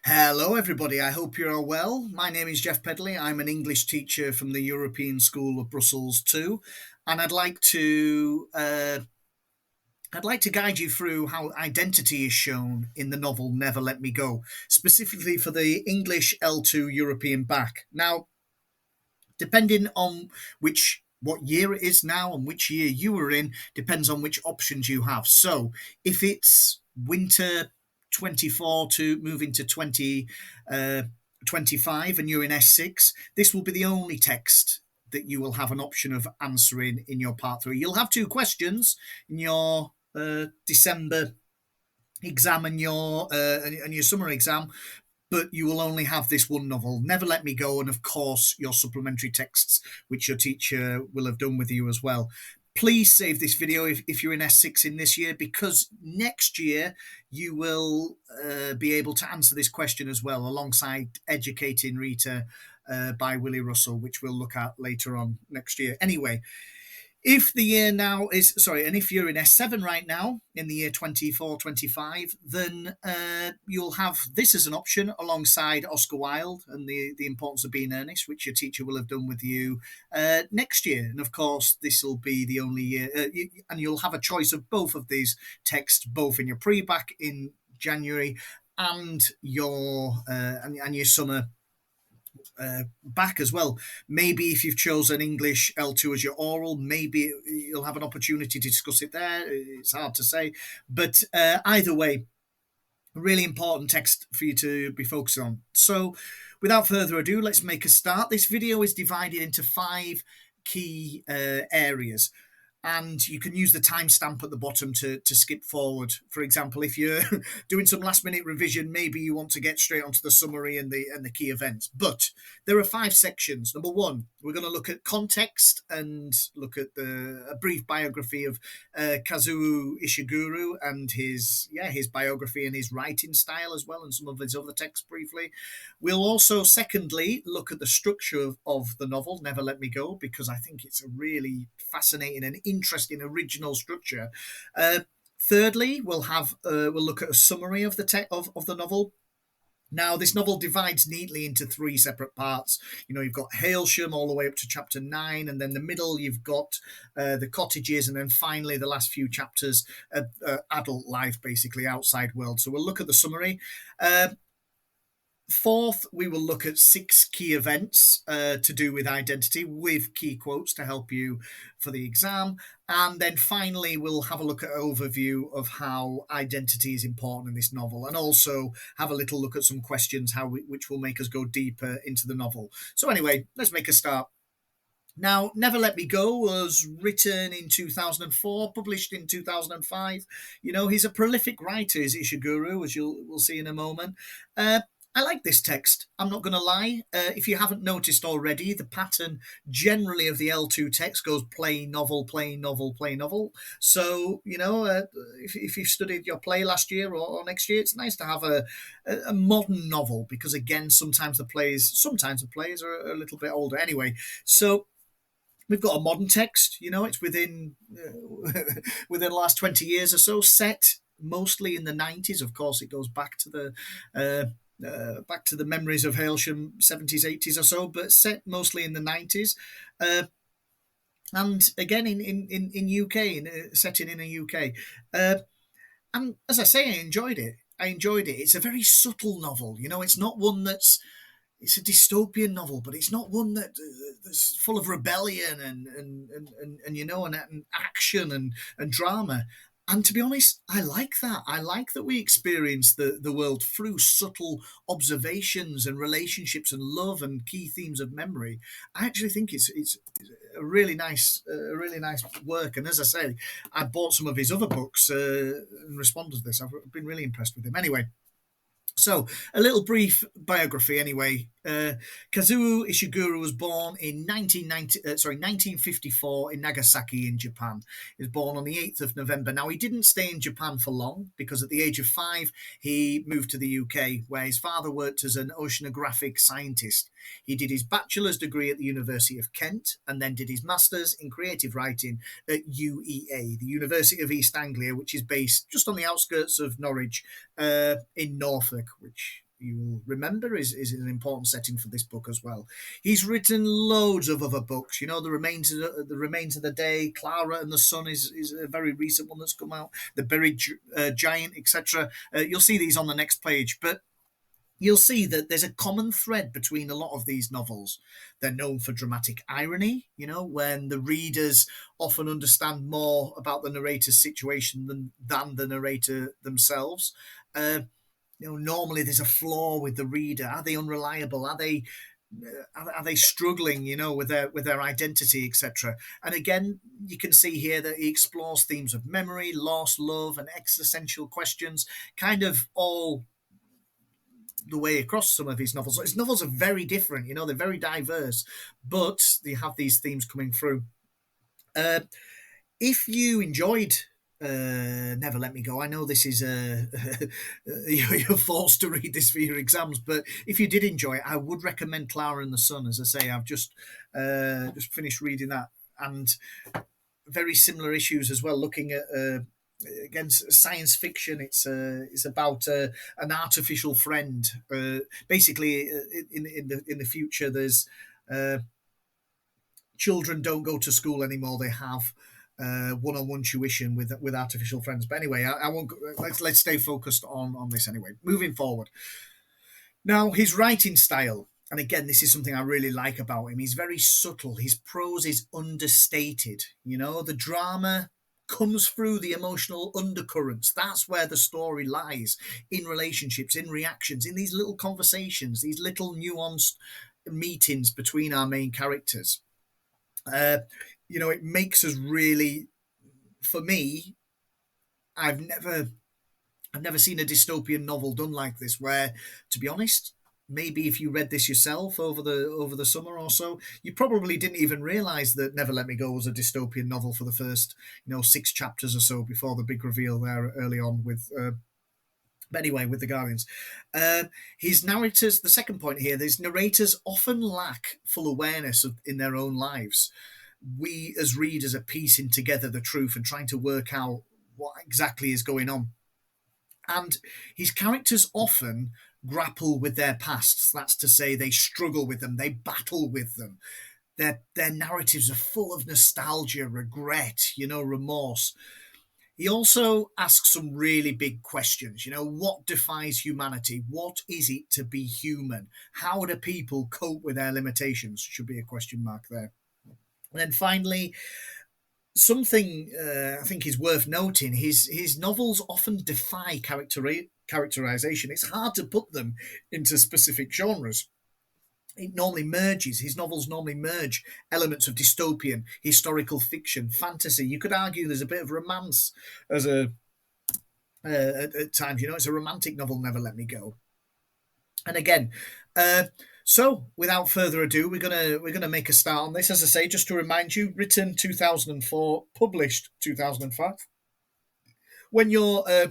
Hello, everybody. I hope you're all well. My name is Jeff Pedley. I'm an English teacher from the European School of Brussels too, and I'd like to guide you through how identity is shown in the novel Never Let Me Go, specifically for the English L2 European BAC. Now, depending on what year it is now and which year you were in, depends on which options you have. So, if it's winter 24 to move into 25 and you're in S6, this will be the only text that you will have an option of answering in your part 3. You'll have two questions in your December exam and your summer exam, but you will only have this one novel, Never Let Me Go, and of course your supplementary texts, which your teacher will have done with you as well. Please save this video if you're in S6 in this year, because next year you will be able to answer this question as well, alongside Educating Rita by Willie Russell, which we'll look at later on next year. Anyway, if the year now is, sorry, and if you're in S7 right now, in the year 24-25, then you'll have this as an option alongside Oscar Wilde and the Importance of Being Earnest, which your teacher will have done with you next year. And of course, this will be the only year, and you'll have a choice of both of these texts, both in your pre-bac in January and your summer back as well. Maybe if you've chosen English L2 as your oral, maybe you'll have an opportunity to discuss it there. It's hard to say, but either way, really important text for you to be focusing on. So without further ado, let's make a start. This video is divided into 5 key areas, and you can use the timestamp at the bottom to skip forward. For example, if you're doing some last minute revision, maybe you want to get straight onto the summary and the key events. But there are 5 sections. Number 1, we're going to look at context and look at a brief biography of Kazuo Ishiguro and his biography and his writing style as well, and some of his other texts briefly. We'll also, secondly, look at the structure of the novel Never Let Me Go, because I think it's a really fascinating and interesting original structure. Thirdly, we'll look at a summary of the novel. Now, this novel divides neatly into 3 separate parts. You've got Hailsham all the way up to chapter 9, and then the middle you've got the cottages, and then finally the last few chapters, adult life, basically outside world. So we'll look at the summary. Fourth, we will look at 6 key events to do with identity, with key quotes to help you for the exam. And then finally, we'll have a look at an overview of how identity is important in this novel, and also have a little look at some questions which will make us go deeper into the novel. So anyway, let's make a start. Now, Never Let Me Go was written in 2004, published in 2005. He's a prolific writer, is Ishiguro, as we'll see in a moment. I like this text, I'm not going to lie. If you haven't noticed already, the pattern generally of the L2 text goes plain novel, plain novel, plain novel. So, if you've studied your play last year or next year, it's nice to have a modern novel, because, again, sometimes the plays are a little bit older. Anyway, so we've got a modern text, it's within within the last 20 years or so, set mostly in the 90s. Of course, it goes back to the memories of Hailsham 70s, 80s or so, but set mostly in the 90s. And again, in UK, setting in the UK. And as I say, I enjoyed it. It's a very subtle novel. It's not one it's a dystopian novel, but it's not one that's full of rebellion and action and drama. And to be honest, I like that. I like that we experience the world through subtle observations and relationships and love and key themes of memory. I actually think it's a really nice work. And as I say, I bought some of his other books in response to this. I've been really impressed with him. Anyway, so, a little brief biography anyway. Kazuo Ishiguro was born in 1954 in Nagasaki in Japan. He was born on the 8th of November. Now, he didn't stay in Japan for long, because at the age of 5, he moved to the UK, where his father worked as an oceanographic scientist. He did his bachelor's degree at the University of Kent, and then did his master's in creative writing at UEA, the University of East Anglia, which is based just on the outskirts of Norwich, in Norfolk, which you will remember is an important setting for this book as well. He's written loads of other books. You know, the remains of the day, Clara and the Sun is a very recent one that's come out. The Buried Giant, etc. You'll see these on the next page, but you'll see that there's a common thread between a lot of these novels. They're known for dramatic irony, you know, when the readers often understand more about the narrator's situation than the narrator themselves. You know, normally there's a flaw with the reader. Are they unreliable? Are they struggling, you know, with their identity, etc.? And again, you can see here that he explores themes of memory, loss, love, and existential questions, kind of all the way across some of his novels. His novels are very different, you know, they're very diverse, but they have these themes coming through. Uh, if you enjoyed Never Let Me Go, I know this is you're forced to read this for your exams, but if you did enjoy it, I would recommend Clara and the Sun. As I say, I've just finished reading that, and very similar issues as well. Looking at again science fiction, it's about an artificial friend. Basically, in the future, there's children don't go to school anymore. They have one-on-one tuition with artificial friends. But anyway, I won't. Let's stay focused on this anyway. Moving forward. Now, his writing style, and again, this is something I really like about him. He's very subtle. His prose is understated. You know, the drama comes through the emotional undercurrents. That's where the story lies, in relationships, in reactions, in these little conversations, these little nuanced meetings between our main characters. Uh, you know, it makes us really, for me, I've never I've never seen a dystopian novel done like this. Where, to be honest, maybe if you read this yourself over the summer or so, you probably didn't even realise that Never Let Me Go was a dystopian novel for the first, you know, 6 chapters or so before the big reveal there early on with. But anyway, with the Guardians, his narrators. The second point here: these narrators often lack full awareness in their own lives. We as readers are piecing together the truth and trying to work out what exactly is going on. And his characters often grapple with their pasts. That's to say, they struggle with them, they battle with them. Their narratives are full of nostalgia, regret, you know, remorse. He also asks some really big questions. You know, what defines humanity? What is it to be human? How do people cope with their limitations? Should be a question mark there. And then finally, something I think is worth noting: his novels often defy characterization. It's hard to put them into specific genres. It normally merges. His novels normally merge elements of dystopian, historical fiction, fantasy. You could argue there's a bit of romance as a at times. You know, it's a romantic novel. Never Let Me Go. And again, uh, so without further ado, we're gonna make a start on this. As I say, just to remind you, written 2004, published 2005. When you're uh,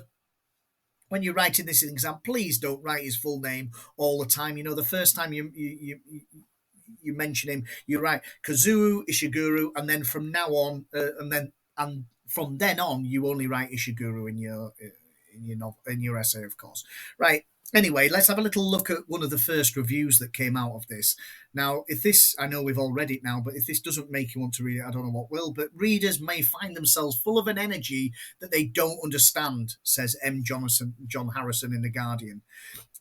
when you're writing this exam, please don't write his full name all the time. You know, the first time you mention him, you write Kazuo Ishiguro, and then from now on, and from then on, you only write Ishiguro in your essay, of course. Right. Anyway, let's have a little look at one of the first reviews that came out of this. Now, if this, I know we've all read it now, but if this doesn't make you want to read it, I don't know what will. But readers may find themselves full of an energy that they don't understand, says John Harrison in The Guardian,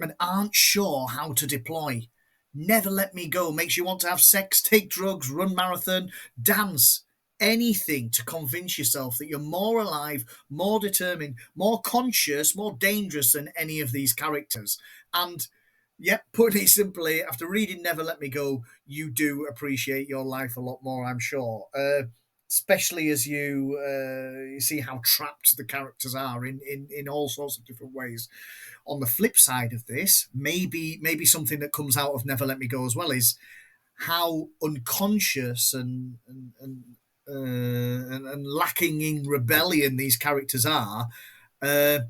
and aren't sure how to deploy. Never Let Me Go makes you want to have sex, take drugs, run marathon, dance, anything to convince yourself that you're more alive, more determined, more conscious, more dangerous than any of these characters. And yep, putting it simply, after reading Never Let Me Go, you do appreciate your life a lot more, I'm sure. Especially as you see how trapped the characters are in all sorts of different ways. On the flip side of this, maybe something that comes out of Never Let Me Go as well is how unconscious and lacking in rebellion these characters are, uh,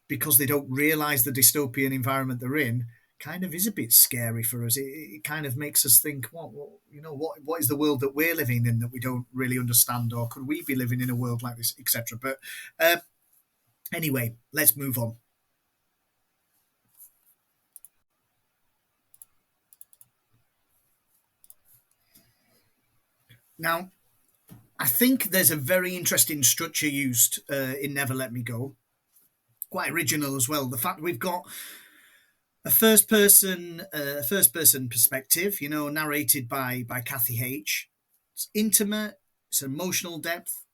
because they don't realise the dystopian environment they're in. Kind of is a bit scary for us. It kind of makes us think, what is the world that we're living in that we don't really understand, or could we be living in a world like this, etc. But anyway, let's move on. Now, I think there's a very interesting structure used in Never Let Me Go. Quite original as well. The fact we've got a first person perspective, narrated by Kathy H. It's intimate, it's emotional depth,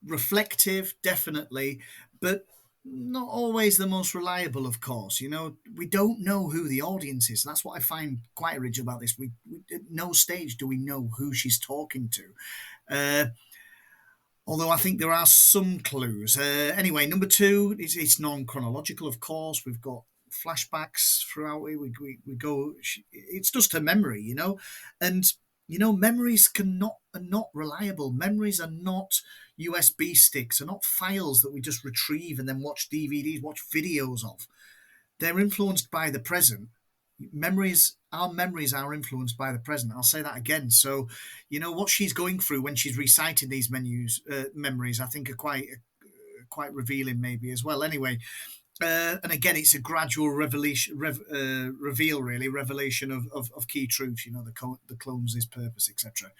reflective, definitely, but not always the most reliable, of course. We don't know who the audience is. That's what I find quite original about this. We at no stage do we know who she's talking to. Uh, Although I think there are some clues. Anyway, number two, it's non chronological, of course. We've got flashbacks throughout it. We go, it's just her memory, And, memories are not reliable. Memories are not USB sticks, are not files that we just retrieve and then watch DVDs, watch videos of. They're influenced by the present. Our memories are influenced by the present. I'll say that again. So, what she's going through when she's reciting these memories, I think are quite revealing, maybe as well. Anyway, and again, it's a gradual reveal, really, revelation of key truths. The clone's his purpose, etc.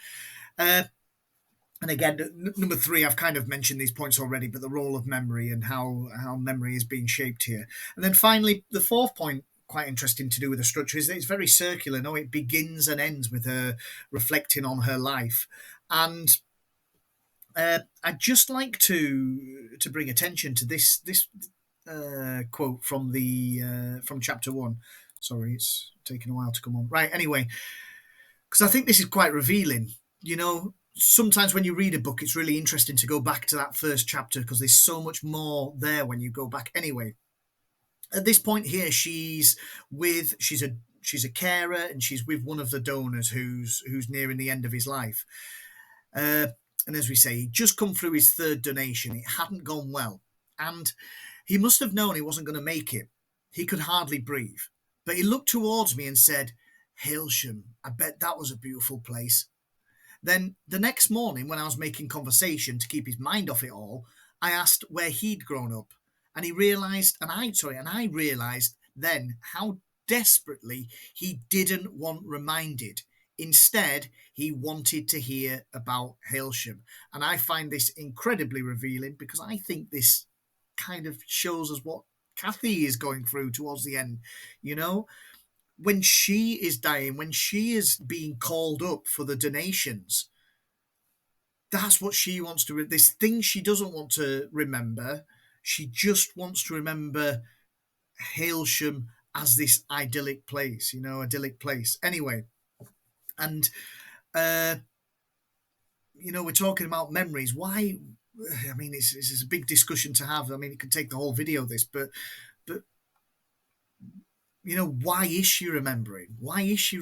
And again, number three, I've kind of mentioned these points already, but the role of memory and how memory is being shaped here. And then finally, the fourth point, quite interesting to do with the structure, is that it's very circular. No, it begins and ends with her reflecting on her life. And I'd just like to bring attention to this quote from chapter one. Sorry, it's taken a while to come on. Right, anyway, because I think this is quite revealing. Sometimes when you read a book, it's really interesting to go back to that first chapter because there's so much more there when you go back. Anyway, at this point here, she's a carer and she's with one of the donors who's nearing the end of his life. And as we say, he'd just come through his third donation. It hadn't gone well, and he must have known he wasn't going to make it. He could hardly breathe, but he looked towards me and said, "Hailsham, I bet that was a beautiful place." Then the next morning, when I was making conversation to keep his mind off it all, I asked where he'd grown up, and I realised then how desperately he didn't want reminded. Instead, he wanted to hear about Hailsham, and I find this incredibly revealing because I think this kind of shows us what Kathy is going through towards the end. When she is dying, when she is being called up for the donations, that's what she wants to. This thing she doesn't want to remember. She just wants to remember Hailsham as this idyllic place. Anyway, and we're talking about memories. Why? I mean, it's a big discussion to have. I mean, it could take the whole video. But why is she remembering? Why is she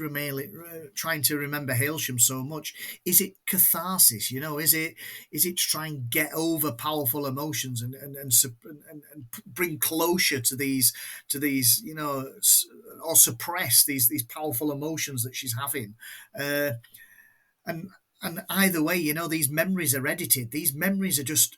trying to remember Hailsham so much? Is it catharsis? Is it to try and get over powerful emotions and bring closure to these or suppress these powerful emotions that she's having? And either way, these memories are edited. These memories are just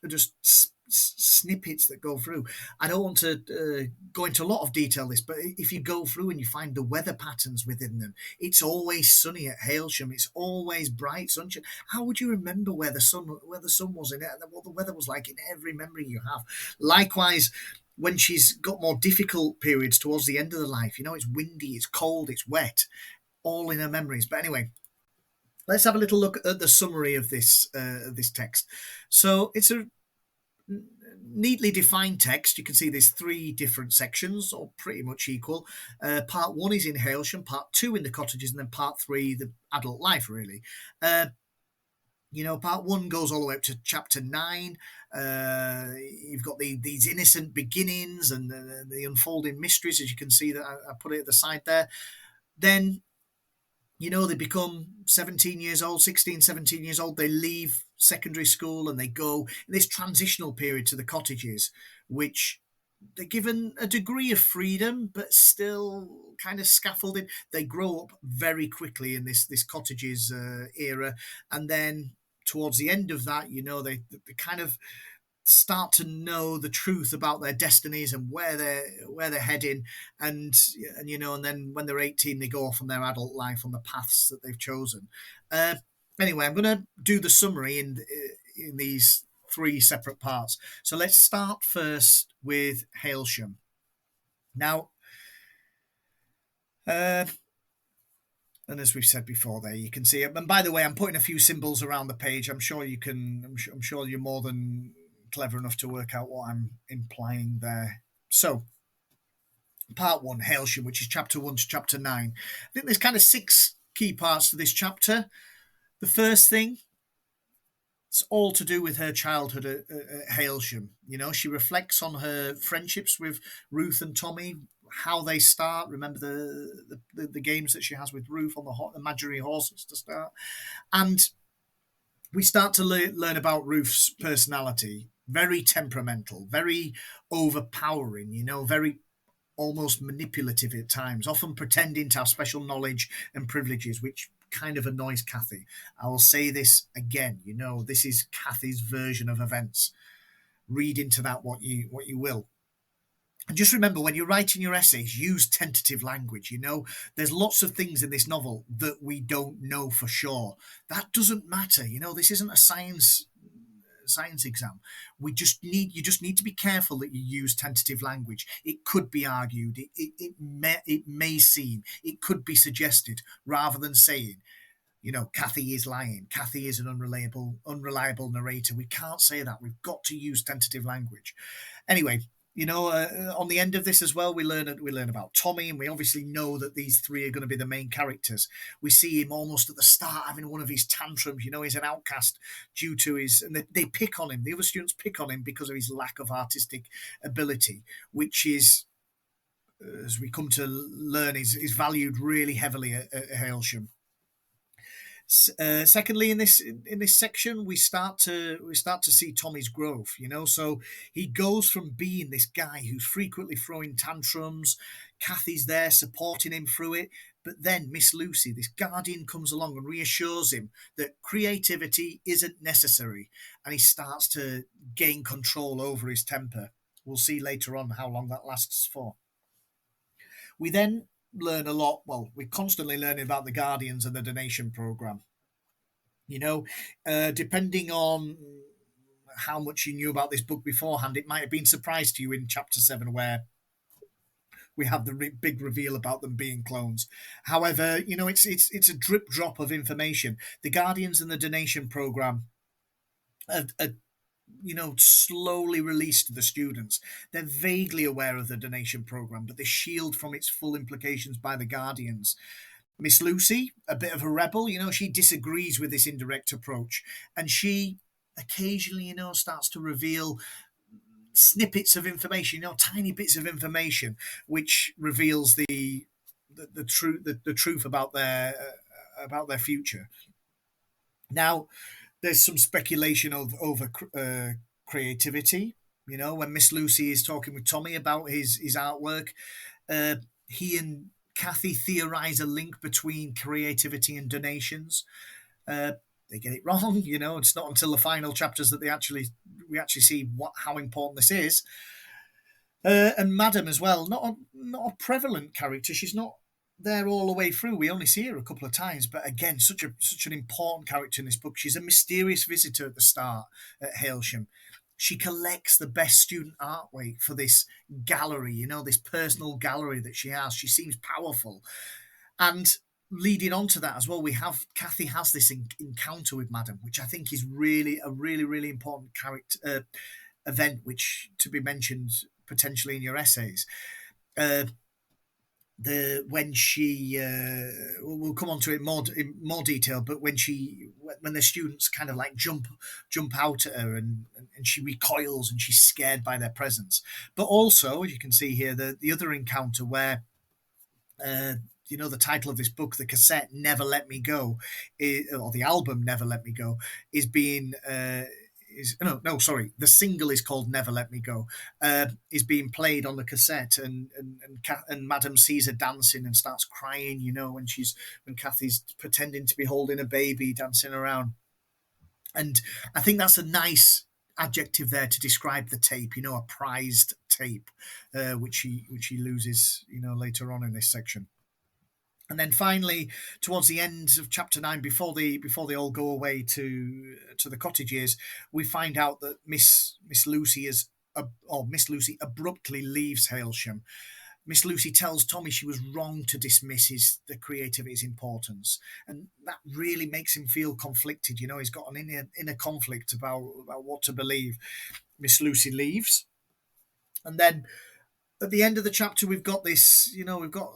snippets that go through. I don't want to go into a lot of detail this, but if you go through and you find the weather patterns within them, it's always sunny at Hailsham. It's always bright sunshine. How would you remember where the sun was in it, and what the weather was like in every memory you have? Likewise, when she's got more difficult periods towards the end of the life, it's windy, it's cold, it's wet, all in her memories. But anyway, let's have a little look at the summary of this text. So it's a neatly defined text. You can see there's three different sections, all pretty much equal. Part one is in Hailsham, part two in the cottages, and then part three, the adult life, really. Part one goes all the way up to chapter 9. You've got these innocent beginnings and the unfolding mysteries, as you can see that I put it at the side there. Then they become 17 years old, 16, 17 years old. They leave secondary school and they go in this transitional period to the cottages, which they're given a degree of freedom, but still kind of scaffolded. They grow up very quickly in this cottages era. And then towards the end of that, they kind of start to know the truth about their destinies and where they're heading, and then when they're 18, they go off on their adult life on the paths that they've chosen. Anyway, I'm going to do the summary in these three separate parts. So let's start first with Hailsham. Now, uh, and as we've said before, there you can see it. And by the way, I'm putting a few symbols around the page. I'm sure you can. I'm sure you're more than clever enough to work out what I'm implying there. So, part one, Hailsham, which is chapter 1 to chapter 9. I think there's kind of 6 key parts to this chapter. The first thing, it's all to do with her childhood at Hailsham. You know, she reflects on her friendships with Ruth and Tommy, how they start. Remember the games that she has with Ruth on the imaginary horses to start. And we start to learn about Ruth's personality. Very temperamental, very overpowering, you know, very almost manipulative at times, often pretending to have special knowledge and privileges, which kind of annoys Kathy. I will say this again, you know, this is Kathy's version of events. Read into that what you will. And just remember, when you're writing your essays, use tentative language. You know, there's lots of things in this novel that we don't know for sure. That doesn't matter. You know, this isn't a science exam. You just need to be careful that you use tentative language. It could be argued, it may seem, it could be suggested, rather than saying, you know, Kathy is lying, Kathy is an unreliable narrator. We can't say that. We've got to use tentative language. Anyway, you know, on the end of this as well, we learn about Tommy, and we obviously know that these three are going to be the main characters. We see him almost at the start having one of his tantrums. You know, he's an outcast due to his, and they pick on him. The other students pick on him because of his lack of artistic ability, which is, as we come to learn, is valued really heavily at Hailsham. Secondly, in this section, we start to see Tommy's growth. You know, so he goes from being this guy who's frequently throwing tantrums. Kathy's there supporting him through it, but then Miss Lucy, this guardian, comes along and reassures him that creativity isn't necessary, and he starts to gain control over his temper. We'll see later on how long that lasts for. We then learn a lot. Well, we're constantly learning about the Guardians and the donation program. You know, depending on how much you knew about this book beforehand, it might have been surprised to you in chapter 7 where we have the big reveal about them being clones. However, you know, it's a drip drop of information. The Guardians and the donation program are you know, slowly released to the students. They're vaguely aware of the donation program, but they're shielded from its full implications by the Guardians. Miss Lucy, a bit of a rebel, you know, she disagrees with this indirect approach, and she occasionally, you know, starts to reveal snippets of information, you know, tiny bits of information, which reveals the truth about their future. Now, there's some speculation over creativity. You know, when Miss Lucy is talking with Tommy about his artwork, uh, he and Kathy theorize a link between creativity and donations. They get it wrong. You know, it's not until the final chapters that we actually see how important this is. And Madam as well, not a prevalent character. She's not there all the way through. We only see her a couple of times, but again, such an important character in this book. She's a mysterious visitor at the start at Hailsham. She collects the best student artwork for this gallery, you know, this personal gallery that she has. She seems powerful. And leading on to that as well, we have Kathy has this encounter with Madam, which I think is really important character event, which to be mentioned potentially in your essays. Uh, the when she we'll come on to it in more detail, but when the students kind of like jump out at her, and she recoils and she's scared by their presence. But also, as you can see here, the other encounter where uh, you know, the title of this book, the cassette "Never Let Me Go," or the album "Never Let Me Go," is being is no, sorry, the single is called "Never Let Me Go," is being played on the cassette, and Madam sees her dancing and starts crying. You know, when Kathy's pretending to be holding a baby, dancing around, and I think that's a nice adjective there to describe the tape. You know, a prized tape, which he loses. You know, later on in this section. And then finally, towards the end of chapter 9, before they all go away to the cottages, we find out that Miss Lucy is or Miss Lucy abruptly leaves Hailsham. Miss Lucy tells Tommy she was wrong to dismiss the creativity's importance, and that really makes him feel conflicted. You know, he's got an inner conflict about what to believe. Miss Lucy leaves, and then at the end of the chapter, we've got this. You know, we've got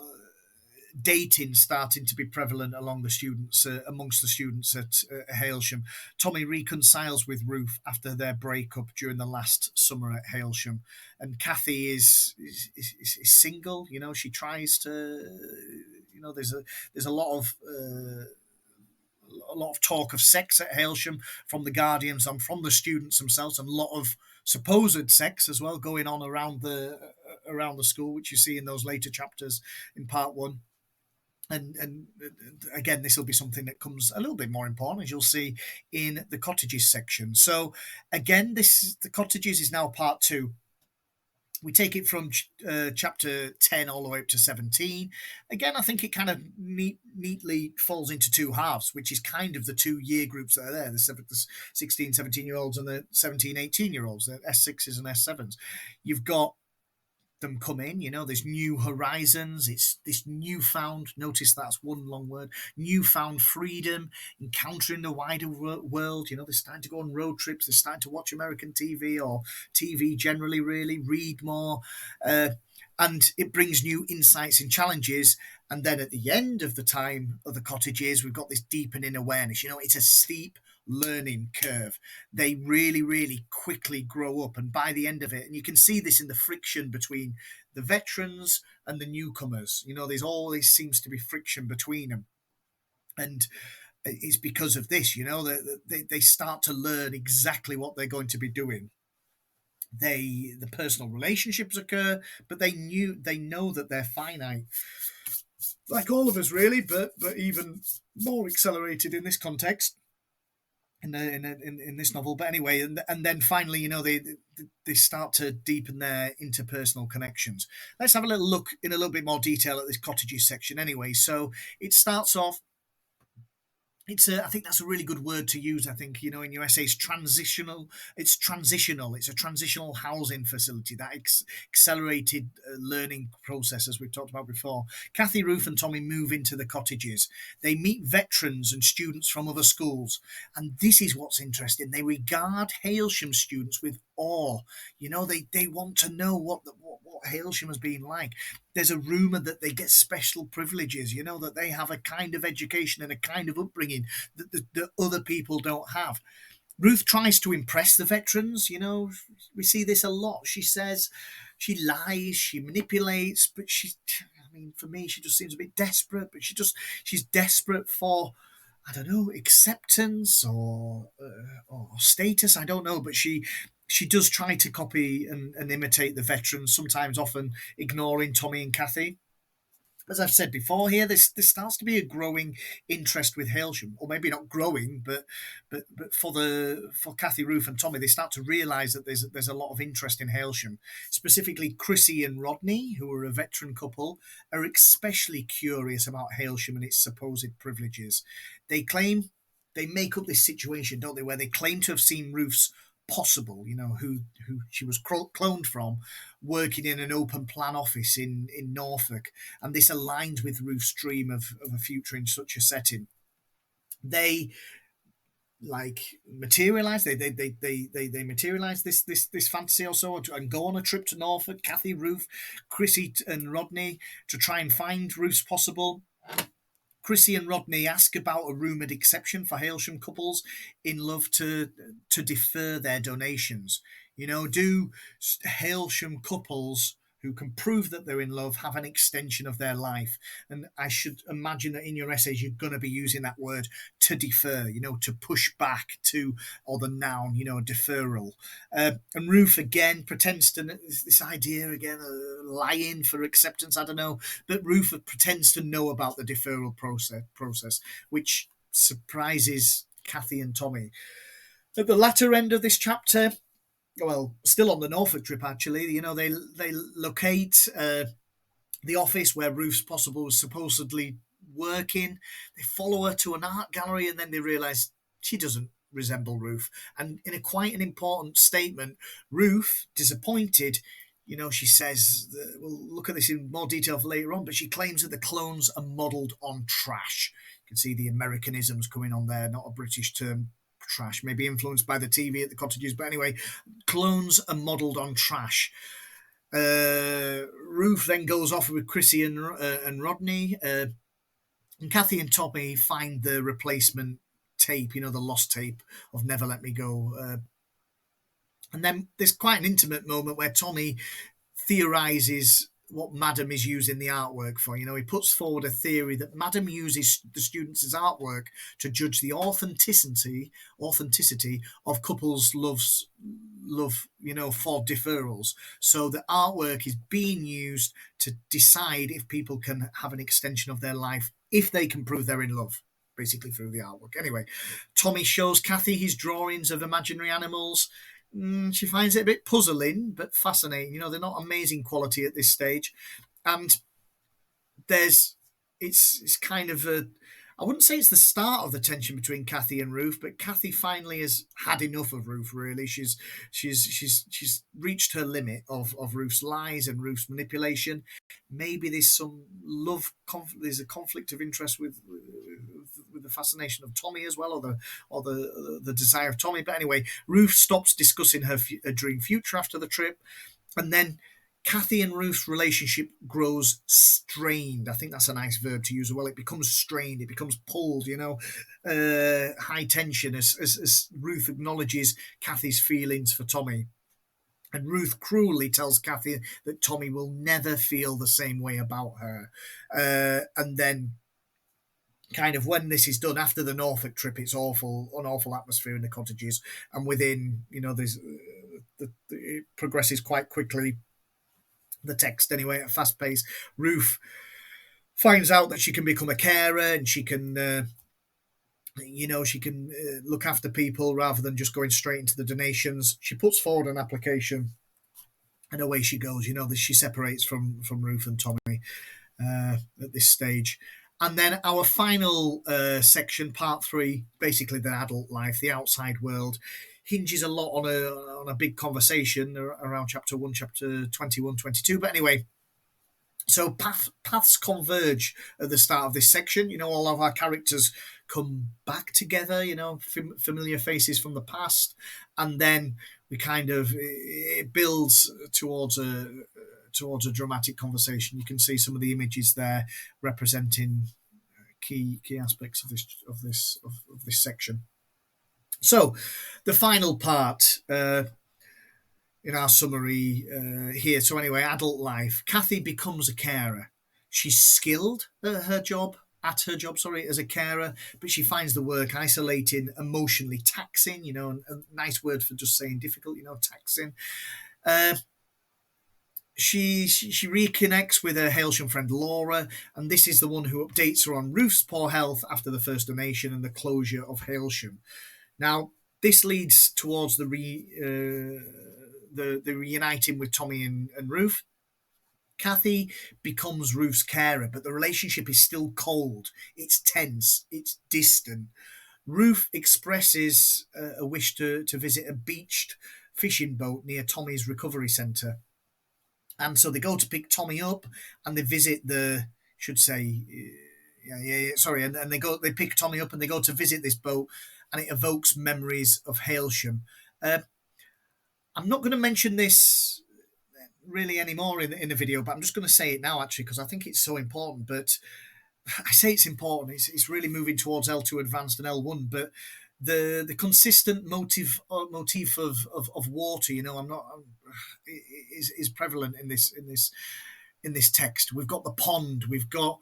dating starting to be prevalent amongst the students at Hailsham. Tommy reconciles with Ruth after their breakup during the last summer at Hailsham, and Kathy is single. You know, she tries to. You know, there's a lot of talk of sex at Hailsham from the guardians and from the students themselves, and a lot of supposed sex as well going on around the school, which you see in those later chapters in part 1. And again, this will be something that comes a little bit more important, as you'll see in the cottages section. So again, the cottages is now part 2. We take it from chapter 10 all the way up to 17. Again, I think it kind of neatly falls into 2 halves, which is kind of the 2 year groups that are there, the 16, 17-year-olds and the 17, 18-year-olds, the S6s and S7s. You've got them come in, you know, there's new horizons, it's this newfound, notice that's one long word, newfound freedom, encountering the wider world. You know, they're starting to go on road trips, they're starting to watch American TV or TV generally, really, read more, and it brings new insights and challenges. And then at the end of the time of the cottages, we've got this deepening awareness. You know, it's a steep learning curve. They really, really quickly grow up, and by the end of it, and you can see this in the friction between the veterans and the newcomers. You know, there's always seems to be friction between them, and it's because of this. You know, they start to learn exactly what they're going to be doing. The personal relationships occur, but they know that they're finite, like all of us, really, but even more accelerated in this context. In this novel, but anyway, and then finally, you know, they start to deepen their interpersonal connections. Let's have a little look in a little bit more detail at this cottages section. Anyway, so it starts off. I think that's a really good word to use. I think, you know, in your essays, transitional. It's transitional. It's a transitional housing facility, that accelerated learning process, as we've talked about before. Kathy, Ruth, and Tommy move into the cottages. They meet veterans and students from other schools, and this is what's interesting. They regard Hailsham students with awe. You know, they want to know what Hailsham has been like. There's a rumour that they get special privileges, you know, that they have a kind of education and a kind of upbringing that other people don't have. Ruth tries to impress the veterans, you know, we see this a lot. She says, she lies, she manipulates, but for me, she just seems a bit desperate, but she's desperate for, I don't know, acceptance or status, I don't know, but she does try to copy and imitate the veterans, sometimes often ignoring Tommy and Kathy. As I've said before here, this starts to be a growing interest with Hailsham, or maybe not growing, but for Kathy, Ruth, and Tommy, they start to realise that there's a lot of interest in Hailsham. Specifically, Chrissy and Rodney, who are a veteran couple, are especially curious about Hailsham and its supposed privileges. They make up this situation, don't they, where they claim to have seen Ruth's possible, you know, who she was cloned from, working in an open plan office in Norfolk, and this aligned with Ruth's dream of a future in such a setting. They materialize. They materialize this fantasy or so, and go on a trip to Norfolk. Kathy, Ruth, Chrissy, and Rodney to try and find Ruth's possible. Chrissy and Rodney ask about a rumoured exception for Hailsham couples in love to defer their donations. You know, do Hailsham couples who can prove that they're in love have an extension of their life? And I should imagine that in your essays you're going to be using that word, to defer, you know, to push back, to, or the noun, you know, deferral. And Ruth again pretends to, this idea again, lying for acceptance, I don't know, but Ruth pretends to know about the deferral process, which surprises Kathy and Tommy. At the latter end of this chapter, well, still on the Norfolk trip, actually, you know, they locate the office where Ruth's possible was supposedly working. They follow her to an art gallery, and then they realise she doesn't resemble Ruth. And in a quite an important statement, Ruth, disappointed, she says, we'll look at this in more detail for later on, but she claims that the clones are modelled on trash. You can see the Americanisms coming on there, not a British term, trash, maybe influenced by the TV at the cottages. But anyway, clones are modelled on trash. Ruth then goes off with Chrissy and Rodney. And Kathy and Tommy find the replacement tape, the lost tape of Never Let Me Go. And then there's quite an intimate moment where Tommy theorizes what Madam is using the artwork for. He puts forward a theory that Madam uses the students' artwork to judge the authenticity of couples' love, for deferrals. So the artwork is being used to decide if people can have an extension of their life if they can prove they're in love, basically through the artwork. Anyway, Tommy shows Kathy his drawings of imaginary animals. She finds it a bit puzzling, but fascinating. They're not amazing quality at this stage. And it's kind of I wouldn't say it's the start of the tension between Kathy and Ruth, but Kathy finally has had enough of Ruth. Really, she's reached her limit of Ruth's lies and Ruth's manipulation. Maybe there's some there's a conflict of interest with the fascination of Tommy as well, or the desire of Tommy. But anyway, Ruth stops discussing her dream future after the trip, and then Kathy and Ruth's relationship grows strained. I think that's a nice verb to use. Well, it becomes strained. It becomes pulled. High tension as Ruth acknowledges Kathy's feelings for Tommy. And Ruth cruelly tells Kathy that Tommy will never feel the same way about her. And then, kind of when this is done after the Norfolk trip, it's an awful atmosphere in the cottages. And within, there's it progresses quite quickly. The text, anyway, at a fast pace. Ruth finds out that she can become a carer and she can, look after people rather than just going straight into the donations. She puts forward an application, and away she goes. She separates from Ruth and Tommy at this stage. And then our final section, part 3, basically the adult life, the outside world, hinges a lot on a big conversation around chapter 1, chapter 21, 22. But anyway, so paths converge at the start of this section. All of our characters come back together, familiar faces from the past. And then we it builds towards a dramatic conversation. You can see some of the images there representing key aspects of this section. So, the final part in our summary here. So anyway, adult life. Kathy becomes a carer. She's skilled at her job as a carer, but she finds the work isolating, emotionally taxing. A nice word for just saying difficult. Taxing. She reconnects with her Hailsham friend Laura, and this is the one who updates her on Ruth's poor health after the first donation and the closure of Hailsham. Now, this leads towards the reuniting with Tommy and Ruth. Kathy becomes Ruth's carer, but the relationship is still cold. It's tense. It's distant. Ruth expresses a wish to visit a beached fishing boat near Tommy's recovery centre. And so they go to pick Tommy up, and they visit and they pick Tommy up and they go to visit this boat, and it evokes memories of Hailsham. I'm not going to mention this really anymore in the video, but I'm just going to say it now, actually, because I think it's so important. But I say it's important. It's really moving towards L2 Advanced and L1, but the consistent motif of water, is prevalent in this text. We've got the pond, we've got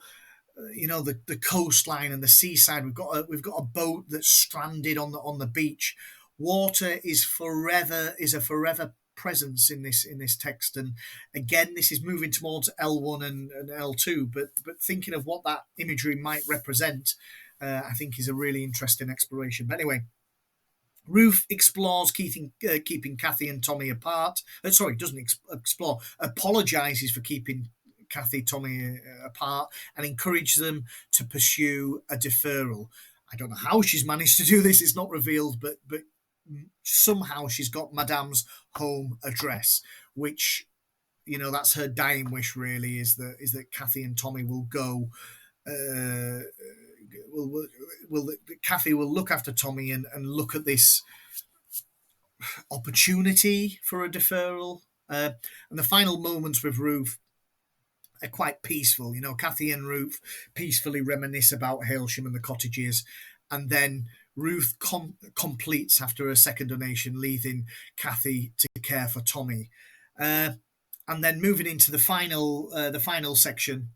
the coastline and the seaside. We've got a boat that's stranded on the beach. Water is a forever presence in this text, and again, this is moving towards L1 and L2. But thinking of what that imagery might represent, I think is a really interesting exploration. But anyway, Ruth explores keeping Kathy and Tommy apart. Doesn't explore. Apologizes for keeping Kathy, Tommy apart and encourage them to pursue a deferral. I don't know how she's managed to do this. It's not revealed, but somehow she's got Madame's home address, which, that's her dying wish. Really, is that Kathy and Tommy will go. Uh, will Kathy will look after Tommy and look at this opportunity for a deferral. And the final moments with Ruth are quite peaceful. Kathy and Ruth peacefully reminisce about Hailsham and the cottages, and then Ruth completes after a second donation, leaving Kathy to care for Tommy. And then moving into the final section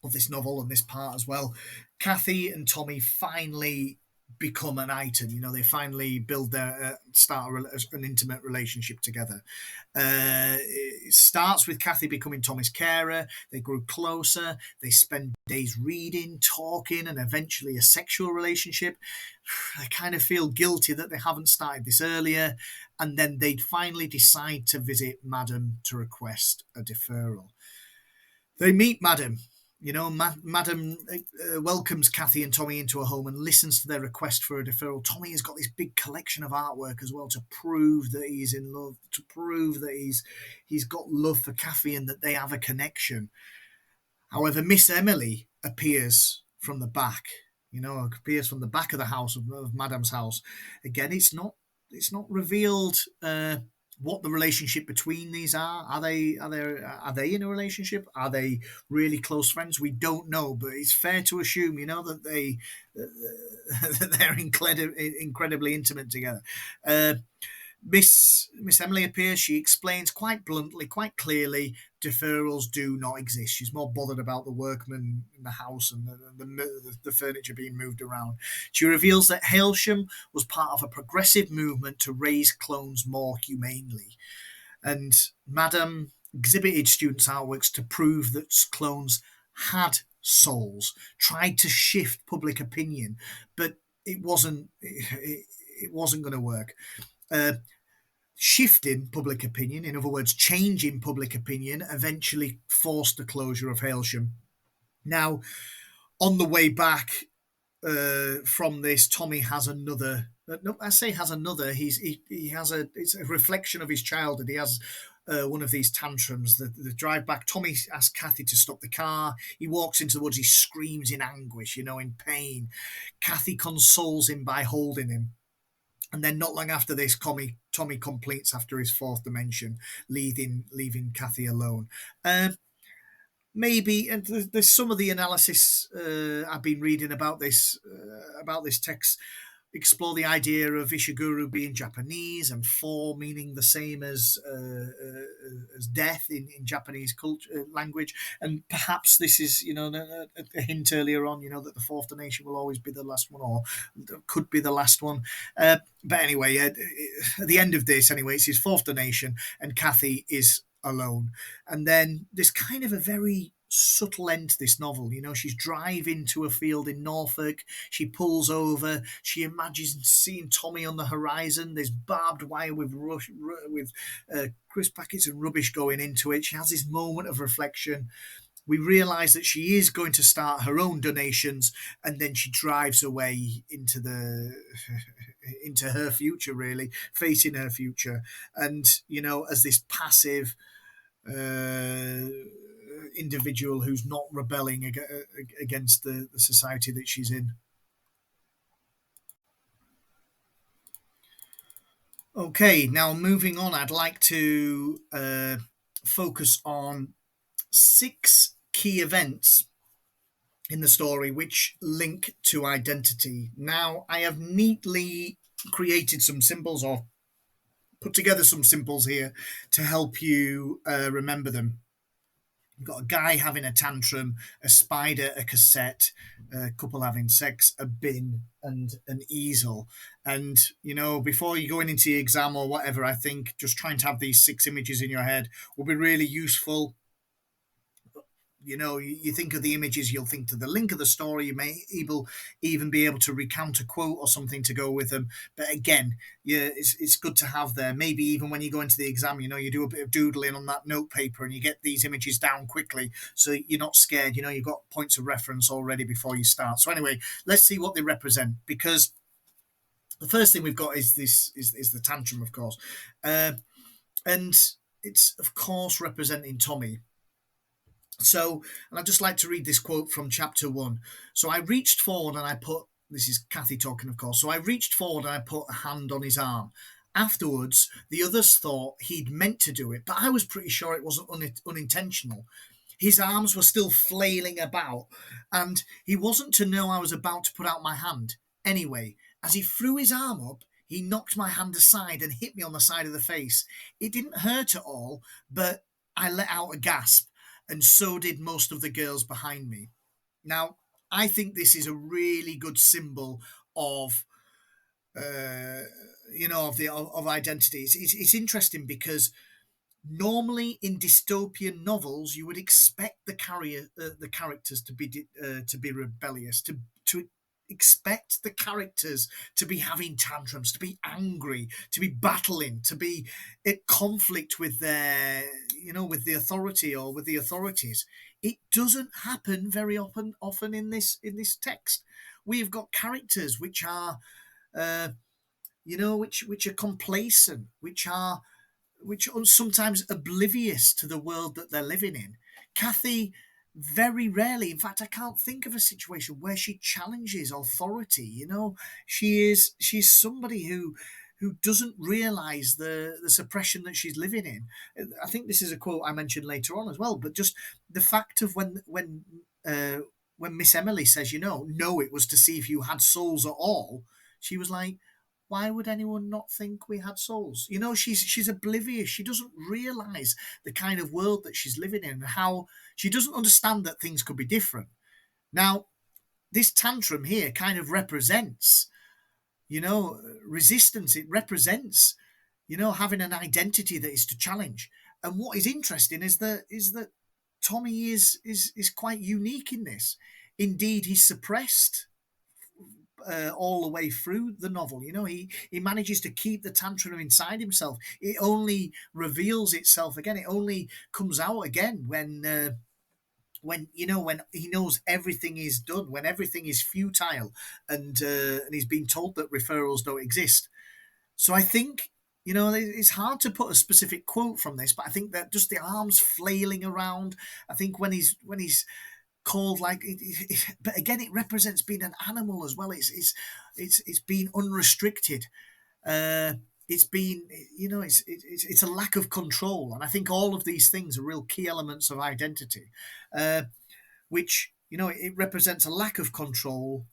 of this novel and this part as well, Kathy and Tommy finally become an item. They finally build start an intimate relationship together. It starts with Kathy becoming Tommy's carer. They grow closer. They spend days reading, talking, and eventually a sexual relationship. I kind of feel guilty that they haven't started this earlier. And then they'd finally decide to visit Madame to request a deferral. They meet Madame. Madam welcomes Kathy and Tommy into her home and listens to their request for a deferral. Tommy has got this big collection of artwork as well to prove that he's in love, to prove that he's got love for Kathy and that they have a connection. However, Miss Emily appears from the back. Appears from the back of the house of Madame's house. Again, it's not revealed what the relationship between these are. Are they in a relationship? Are they really close friends? We don't know, but it's fair to assume, that they're incredibly intimate together. Miss Emily appears. She explains quite bluntly, quite clearly, deferrals do not exist. She's more bothered about the workmen in the house and the furniture being moved around. She reveals that Hailsham was part of a progressive movement to raise clones more humanely. And Madame exhibited students' artworks to prove that clones had souls, tried to shift public opinion, but it wasn't going to work. Shifting public opinion, in other words, changing public opinion, eventually forced the closure of Hailsham. Now, on the way back from this, Tommy has another. No, I say has another. He has a. It's a reflection of his childhood. He has one of these tantrums. The drive back, Tommy asks Kathy to stop the car. He walks into the woods. He screams in anguish, in pain. Kathy consoles him by holding him. And then not long after this, Tommy completes after his fourth dimension, leaving Kathy alone. Maybe, and there's some of the analysis I've been reading about this text explore the idea of Ishiguro being Japanese and four meaning the same as death in Japanese culture language, and perhaps this is a hint earlier on that the fourth donation will always be the last one or could be the last one. But anyway, at the end of this, anyway, it's his fourth donation, and Kathy is alone, and then there's kind of a very subtle end to this novel. She's driving to a field in Norfolk. She pulls over. She imagines seeing Tommy on the horizon. There's barbed wire with crisp packets and rubbish going into it. She has this moment of reflection. We realise that she is going to start her own donations, and then she drives away into her future, really facing her future. And as this passive individual who's not rebelling against the society that she's in. Okay, now moving on, I'd like to focus on 6 key events in the story which link to identity. Now, I have neatly created some symbols or put together some symbols here to help you remember them. You've got a guy having a tantrum, a spider, a cassette, a couple having sex, a bin, and an easel. And, before you go into your exam or whatever, I think just trying to have these 6 images in your head will be really useful. you think of the images, you'll think to the link of the story. You may even be able to recount a quote or something to go with them. But again, yeah, it's good to have there. Maybe even when you go into the exam, you do a bit of doodling on that note paper and you get these images down quickly, so you're not scared. You've got points of reference already before you start. So anyway, let's see what they represent, because the first thing we've got is is the tantrum, of course, and it's of course representing Tommy. So, and I'd just like to read this quote from chapter 1. So I reached forward and I put, this is Kathy talking, of course. So I reached forward and I put a hand on his arm. Afterwards, the others thought he'd meant to do it, but I was pretty sure it wasn't unintentional. His arms were still flailing about, and he wasn't to know I was about to put out my hand. Anyway, as he threw his arm up, he knocked my hand aside and hit me on the side of the face. It didn't hurt at all, but I let out a gasp, and so did most of the girls behind me. Now, I think this is a really good symbol of of identity. It's interesting because normally in dystopian novels you would expect the characters to be rebellious, to expect the characters to be having tantrums, to be angry, to be battling, to be at conflict with with the authority or with the authorities. It doesn't happen very often in this text. We've got characters which are which are complacent, which are sometimes oblivious to the world that they're living in. Kathy, very rarely, in fact, I can't think of a situation where she challenges authority. She's somebody who doesn't realize the suppression that she's living in. I think this is a quote I mentioned later on as well, but just the fact of when Miss Emily says, no, it was to see if you had souls at all. She was like, why would anyone not think we had souls? She's oblivious. She doesn't realize the kind of world that she's living in and how she doesn't understand that things could be different. Now, this tantrum here kind of represents, resistance. It represents, having an identity that is to challenge. And what is interesting is that Tommy is quite unique in this. Indeed, he's suppressed all the way through the novel. He manages to keep the tantrum inside himself. It only reveals itself again. It only comes out again when he knows everything is done, when everything is futile, and he's been told that referrals don't exist. So I think it's hard to put a specific quote from this, but I think that just the arms flailing around. I think when he's called but again, it represents being an animal as well. It's being unrestricted. It's been it's a lack of control, and I think all of these things are real key elements of identity, which it represents a lack of control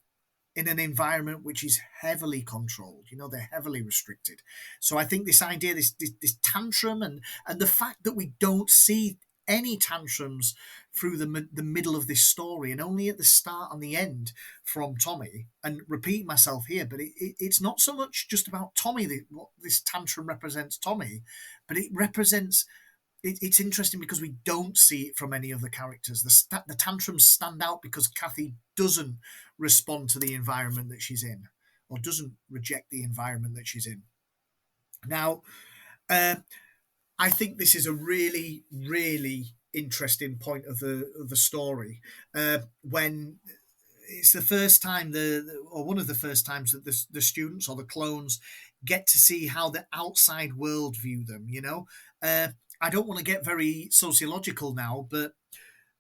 in an environment which is heavily controlled. They're heavily restricted. So I think this idea, this tantrum, and the fact that we don't see any tantrums through the middle of this story, and only at the start and the end from Tommy. And repeat myself here, but it's not so much just about Tommy, what this tantrum represents Tommy, but it represents. It's interesting because we don't see it from any of the characters. The tantrums stand out because Kathy doesn't respond to the environment that she's in, or doesn't reject the environment that she's in. Now, I think this is a really, really interesting point of the story, when it's the first time or one of the first times that the students or the clones get to see how the outside world view them. I don't want to get very sociological now, but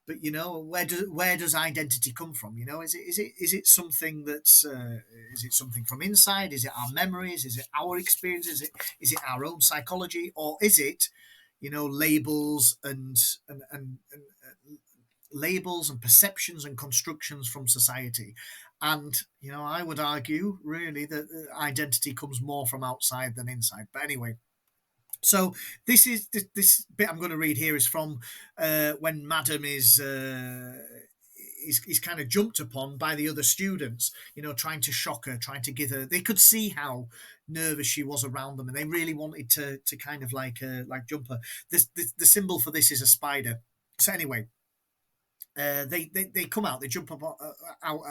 where does identity come from? Is it something that's is it something from inside? Is it our memories? Is it our experiences? Is it our own psychology, or is it labels and labels and perceptions and constructions from society? And I would argue really that identity comes more from outside than inside. But anyway. So this bit I'm going to read here is from when Madam is kind of jumped upon by the other students, trying to shock her, trying to give her. They could see how nervous she was around them, and they really wanted to kind of like jump her. The symbol for this is a spider. So anyway, They come out, they jump up out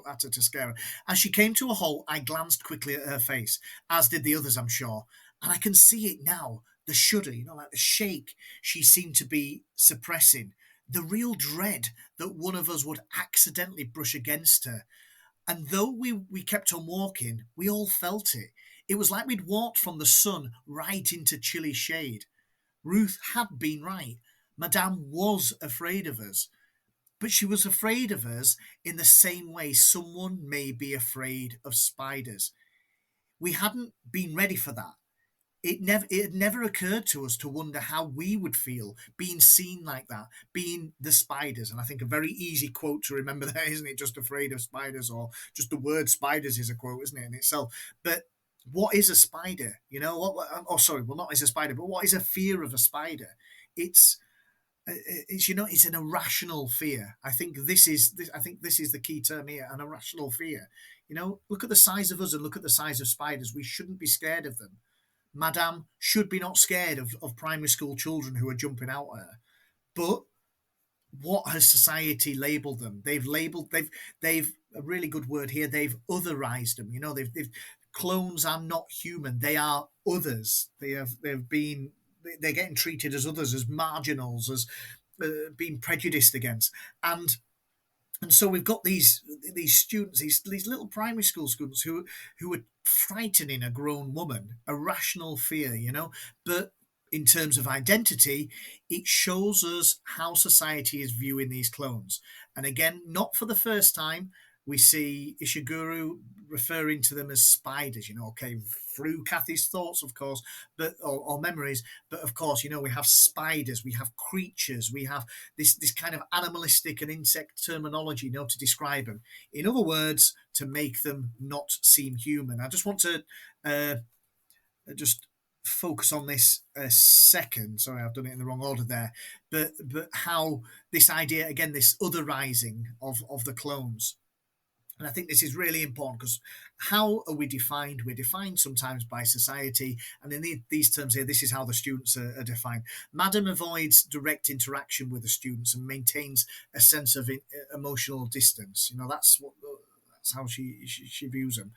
at her to scare her. As she came to a halt, I glanced quickly at her face, as did the others, I'm sure, and I can see it now. The shudder, like the shake she seemed to be suppressing, the real dread that one of us would accidentally brush against her. And though we kept on walking, we all felt it. It was like we'd walked from the sun right into chilly shade. Ruth had been right. Madame was afraid of us. But she was afraid of us in the same way someone may be afraid of spiders. We hadn't been ready for that. It had never occurred to us to wonder how we would feel being seen like that, being the spiders. And I think a very easy quote to remember there, isn't it? Just afraid of spiders, or just the word spiders is a quote, isn't it, in itself? But what is a spider? Oh, sorry, well, not is a spider, but what is a fear of a spider? It's it's an irrational fear. I think this is the key term here, an irrational fear. Look at the size of us and look at the size of spiders. We shouldn't be scared of them. Madame should be not scared of primary school children who are jumping out at her. But what has society labelled them? They've a really good word here. They've otherized them. They've clones are not human. They are others. They're getting treated as others, as marginals, as being prejudiced against. And so we've got these students, these little primary school students who are frightening a grown woman, a rational fear, But in terms of identity, it shows us how society is viewing these clones. And again, not for the first time, we see Ishiguro referring to them as spiders, okay, through Kathy's thoughts, of course, or memories, but of course, we have spiders, we have creatures, we have this kind of animalistic and insect terminology, to describe them. In other words, to make them not seem human. I just want to just focus on this a second. Sorry, I've done it in the wrong order there. But how this idea, again, this otherizing of the clones. And I think this is really important, because how are we defined? We're defined sometimes by society. And in these terms here, this is how the students are defined. Madam avoids direct interaction with the students and maintains a sense of emotional distance. That's how she views them.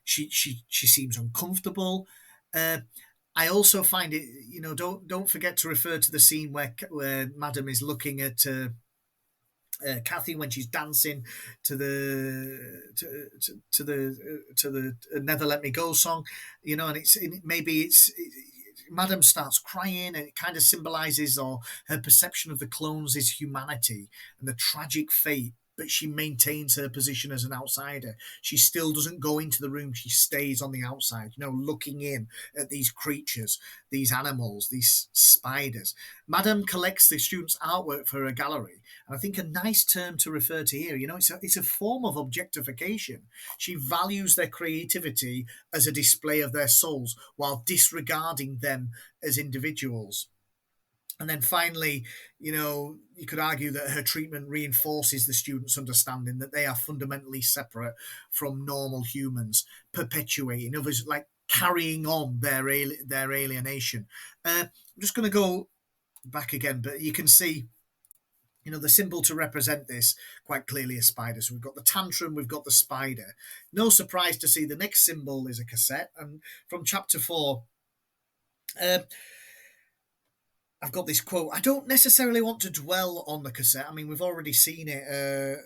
She seems uncomfortable. I also find it, don't forget to refer to the scene where Madam is looking at Kathy when she's dancing to the Never Let Me Go song, and it's Madam starts crying, and it kind of symbolizes, or her perception of the clones is humanity and the tragic fate. But she maintains her position as an outsider. She still doesn't go into the room. She stays on the outside, looking in at these creatures, these animals, these spiders. Madame collects the students' artwork for her gallery. And I think a nice term to refer to here, it's a form of objectification. She values their creativity as a display of their souls while disregarding them as individuals. And then finally, you could argue that her treatment reinforces the students' understanding that they are fundamentally separate from normal humans, perpetuating others, like carrying on their alienation. I'm just going to go back again, but you can see, the symbol to represent this quite clearly is spider. So we've got the tantrum, we've got the spider. No surprise to see the next symbol is a cassette. And from chapter 4, I've got this quote. I don't necessarily want to dwell on the cassette. I mean, we've already seen it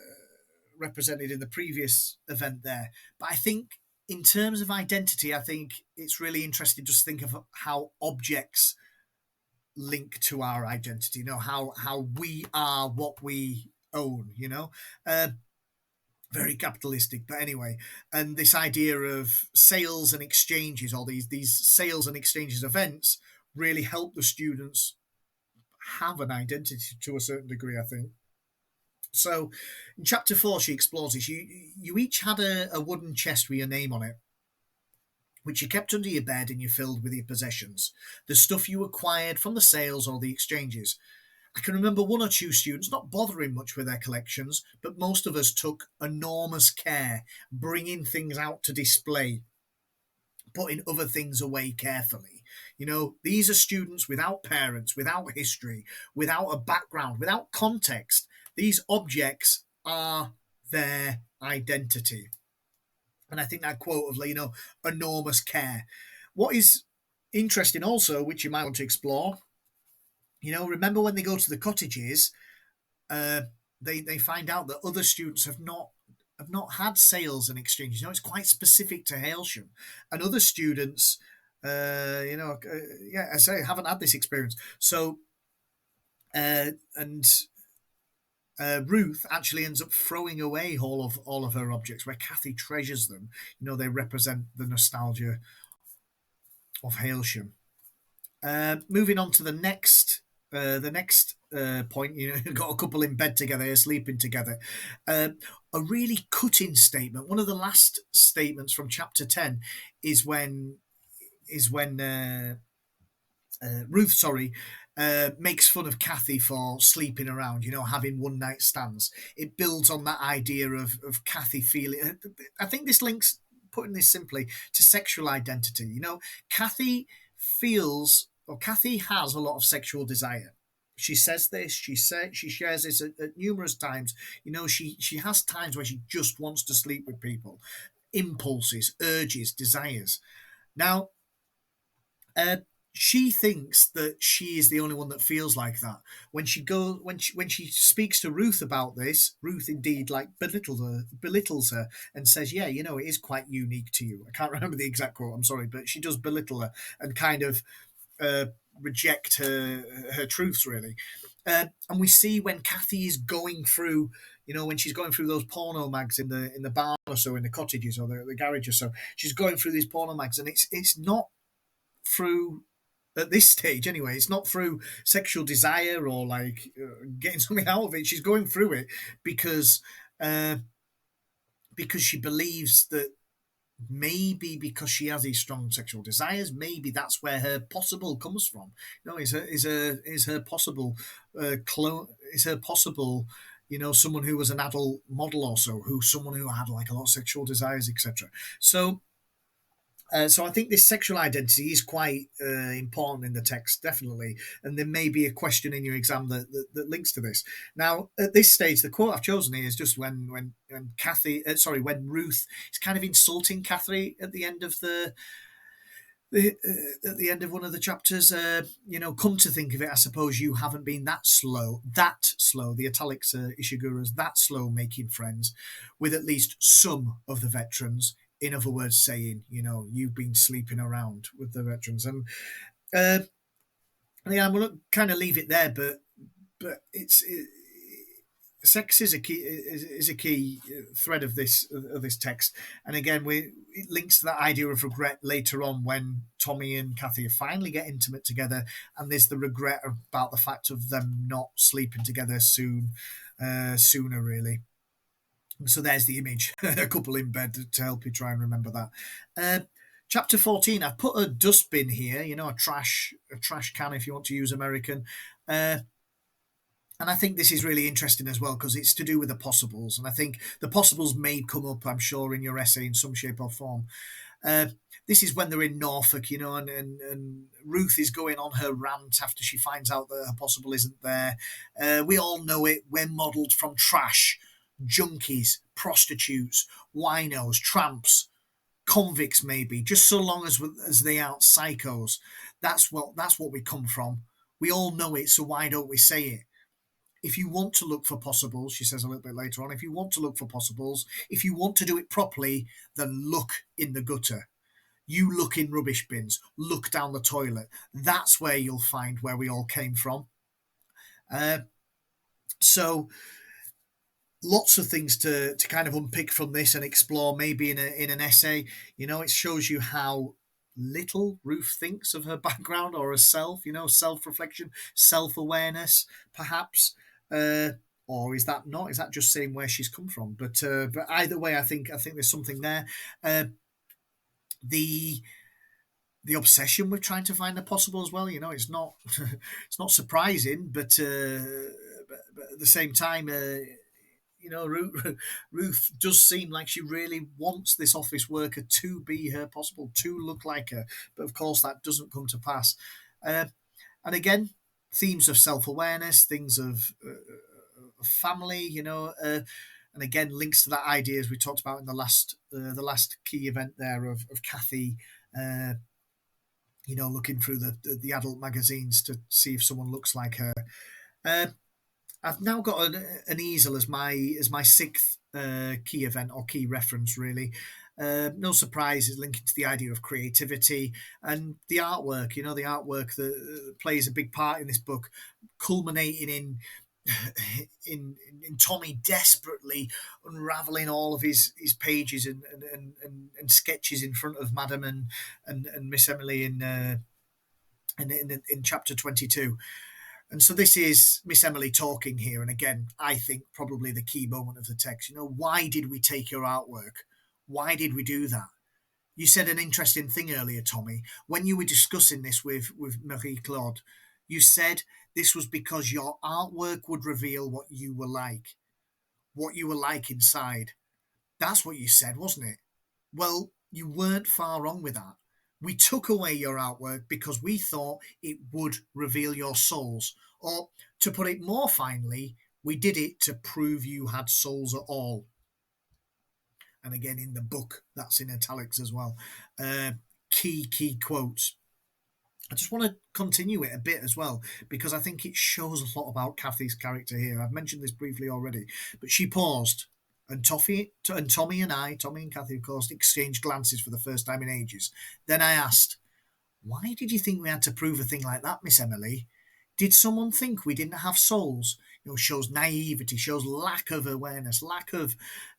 represented in the previous event there. But I think in terms of identity, I think it's really interesting just to think of how objects link to our identity, how we are what we own, very capitalistic, but anyway. And this idea of sales and exchanges, or these sales and exchanges events, really help the students have an identity to a certain degree, I think. So in chapter 4, she explores this. You each had a wooden chest with your name on it, which you kept under your bed and you filled with your possessions, the stuff you acquired from the sales or the exchanges. I can remember one or two students not bothering much with their collections, but most of us took enormous care, bringing things out to display, putting other things away carefully. These are students without parents, without history, without a background, without context. These objects are their identity. And I think that quote of, enormous care. What is interesting also, which you might want to explore, remember when they go to the cottages, uh, they find out that other students have not had sales and exchanges. It's quite specific to Hailsham, and other students, I say, haven't had this experience. So, and Ruth actually ends up throwing away all of her objects, where Kathy treasures them. They represent the nostalgia of Hailsham. Moving on to the next point, got a couple in bed together, here, sleeping together. A really cutting statement. One of the last statements from chapter 10 is when Ruth, makes fun of Kathy for sleeping around, having one night stands. It builds on that idea of Kathy feeling. I think this links, putting this simply, to sexual identity. Kathy Kathy has a lot of sexual desire. She says this. She shares this at numerous times. She has times where she just wants to sleep with people. Impulses, urges, desires. Now, uh, she thinks that she is the only one that feels like that. When she speaks to Ruth about this, Ruth indeed belittles her and says, "Yeah, it is quite unique to you." I can't remember the exact quote. I'm sorry, but she does belittle her and kind of uh, reject her truths, really. And we see when Kathy is going through, when she's going through those porno mags in the barn or so, in the cottages or the garage or so, she's going through these porno mags, and it's not through, at this stage anyway, it's not through sexual desire or getting something out of it. She's going through it because uh, because she believes that maybe because she has these strong sexual desires, maybe that's where her possible comes from. Is her possible clone? Is her possible? Someone who was an adult model, also someone who had like a lot of sexual desires, etc. So I think this sexual identity is quite important in the text, definitely. And there may be a question in your exam that links to this. Now, at this stage, the quote I've chosen here is just when when Ruth is kind of insulting Kathy at the end of at the end of one of the chapters. Come to think of it, I suppose you haven't been that slow. The italics Ishiguro's that slow making friends with at least some of the veterans. In other words, saying, you've been sleeping around with the veterans. And I'm going to kind of leave it there, but sex is a key thread of this text. And again, it links to that idea of regret later on when Tommy and Kathy finally get intimate together, and there's the regret about the fact of them not sleeping together sooner, really. So there's the image, a couple in bed to help you try and remember that. Chapter 14, I've put a dustbin here, a trash can if you want to use American. And I think this is really interesting as well because it's to do with the possibles. And I think the possibles may come up, I'm sure, in your essay in some shape or form. This is when they're in Norfolk, and Ruth is going on her rant after she finds out that her possible isn't there. We all know it. We're modelled from trash, junkies, prostitutes, winos, tramps, convicts, maybe. Just so long as they aren't psychos, that's what we come from. We all know it, so why don't we say it? If you want to look for possibles, she says a little bit later on, if you want to look for possibles, if you want to do it properly, then look in the gutter. You look in rubbish bins, look down the toilet. That's where you'll find where we all came from. So lots of things to kind of unpick from this and explore maybe in an essay. It shows you how little Ruth thinks of her background or herself, self-reflection, self-awareness, perhaps. Or is that not? Is that just saying where she's come from? But either way, I think there's something there. The obsession with trying to find the possible as well. It's not it's not surprising, but at the same time, Ruth does seem like she really wants this office worker to be her possible, to look like her. But of course, that doesn't come to pass. And again, themes of self-awareness, things of family, and again links to that idea as we talked about in the last key event there of Kathy, uh, looking through the adult magazines to see if someone looks like her. Uh, I've now got an easel as my sixth key event or key reference, really. No surprise, it's linking to the idea of creativity and the artwork. The artwork that plays a big part in this book, culminating in Tommy desperately unraveling all of his pages and sketches in front of Madam and Miss Emily in chapter 22. And so this is Miss Emily talking here. And again, I think probably the key moment of the text. Why did we take your artwork? Why did we do that? You said an interesting thing earlier, Tommy, when you were discussing this with Marie Claude. You said this was because your artwork would reveal what you were like inside. That's what you said, wasn't it? Well, you weren't far wrong with that. We took away your artwork because we thought it would reveal your souls. Or, to put it more finely, we did it to prove you had souls at all. And again, in the book, that's in italics as well. Key quotes. I just want to continue it a bit as well because I think it shows a lot about Kathy's character here. I've mentioned this briefly already, but she paused, and Tommy and Kathy, of course, exchanged glances for the first time in ages. Then I asked, "Why did you think we had to prove a thing like that, Miss Emily? Did someone think we didn't have souls?" Shows naivety, shows lack of awareness, lack of,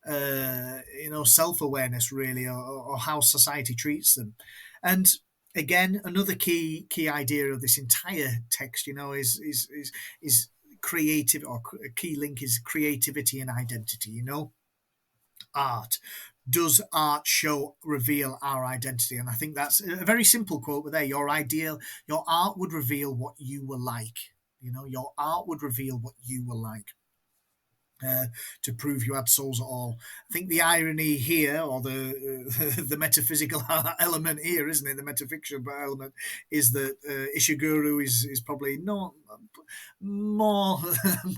self-awareness, really, or how society treats them. And again, another key idea of this entire text, is creative, or a key link is creativity and identity. Art. Does art reveal our identity? And I think that's a very simple quote, but there, your art would reveal what you were like. Your art would reveal what you were like. To prove you had souls at all. I think the irony here, or the the metaphysical element here, isn't it? The metafiction element is that Ishiguro is probably not more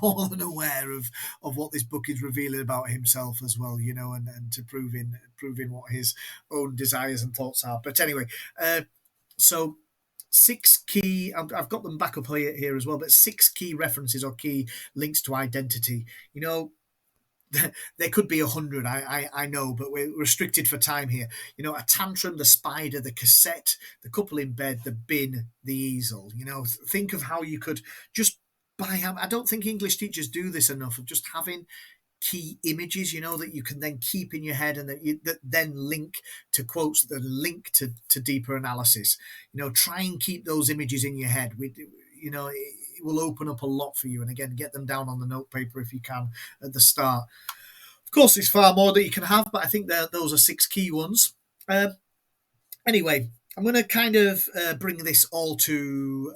more than aware of what this book is revealing about himself as well, and to proving what his own desires and thoughts are. But anyway, so six key, I've got them back up here as well, but six key references or key links to identity. There could be 100, I know, but we're restricted for time here. A tantrum, the spider, the cassette, the couple in bed, the bin, the easel. Think of how you could just I don't think English teachers do this enough, of just having key images, that you can then keep in your head, and that then link to quotes, that link to deeper analysis. Try and keep those images in your head. It will open up a lot for you. And again, get them down on the note paper if you can at the start. Of course, there's far more that you can have, but I think those are six key ones. Anyway, I'm going to kind of bring this all to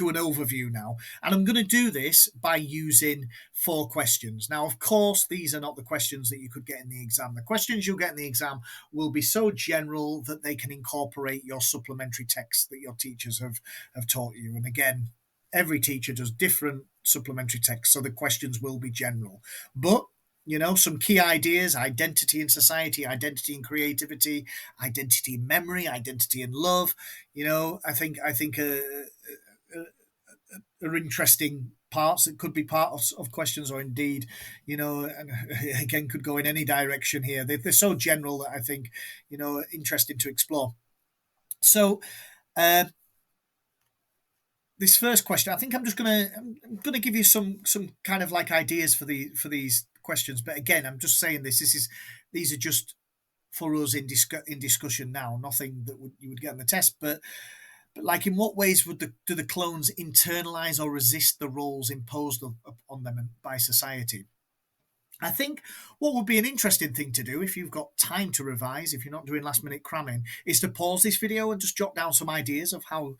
an overview now, and I'm going to do this by using 4 questions. Now, of course, these are not the questions that you could get in the exam. The questions you'll get in the exam will be so general that they can incorporate your supplementary text that your teachers have taught you. And again, every teacher does different supplementary texts, so the questions will be general. But some key ideas: identity in society, identity in creativity, identity in memory, identity in love. I think are interesting parts that could be part of questions, or indeed, and again, could go in any direction here. They're so general that I think, interesting to explore. So, this first question, I think I'm gonna give you some kind of like ideas for these questions. But again, I'm just saying these are just for us in discussion now. Nothing that you would get on the test, but like, in what ways do the clones internalize or resist the roles imposed on them by society? I think what would be an interesting thing to do, if you've got time to revise, if you're not doing last minute cramming, is to pause this video and just jot down some ideas of how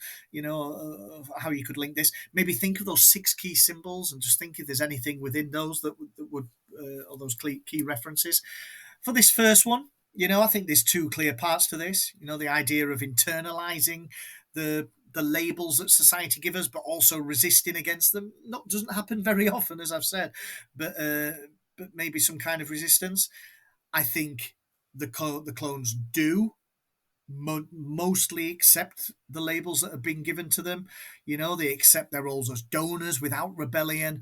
you could link this. Maybe think of those 6 key symbols and just think if there's anything within those that would or those key references. For this first one, I think there's 2 clear parts to this. The idea of internalizing the the labels that society give us, but also resisting against them. Not doesn't happen very often, as I've said, but maybe some kind of resistance. I think the clones do mostly accept the labels that have been given to them. You know, they accept their roles as donors without rebellion.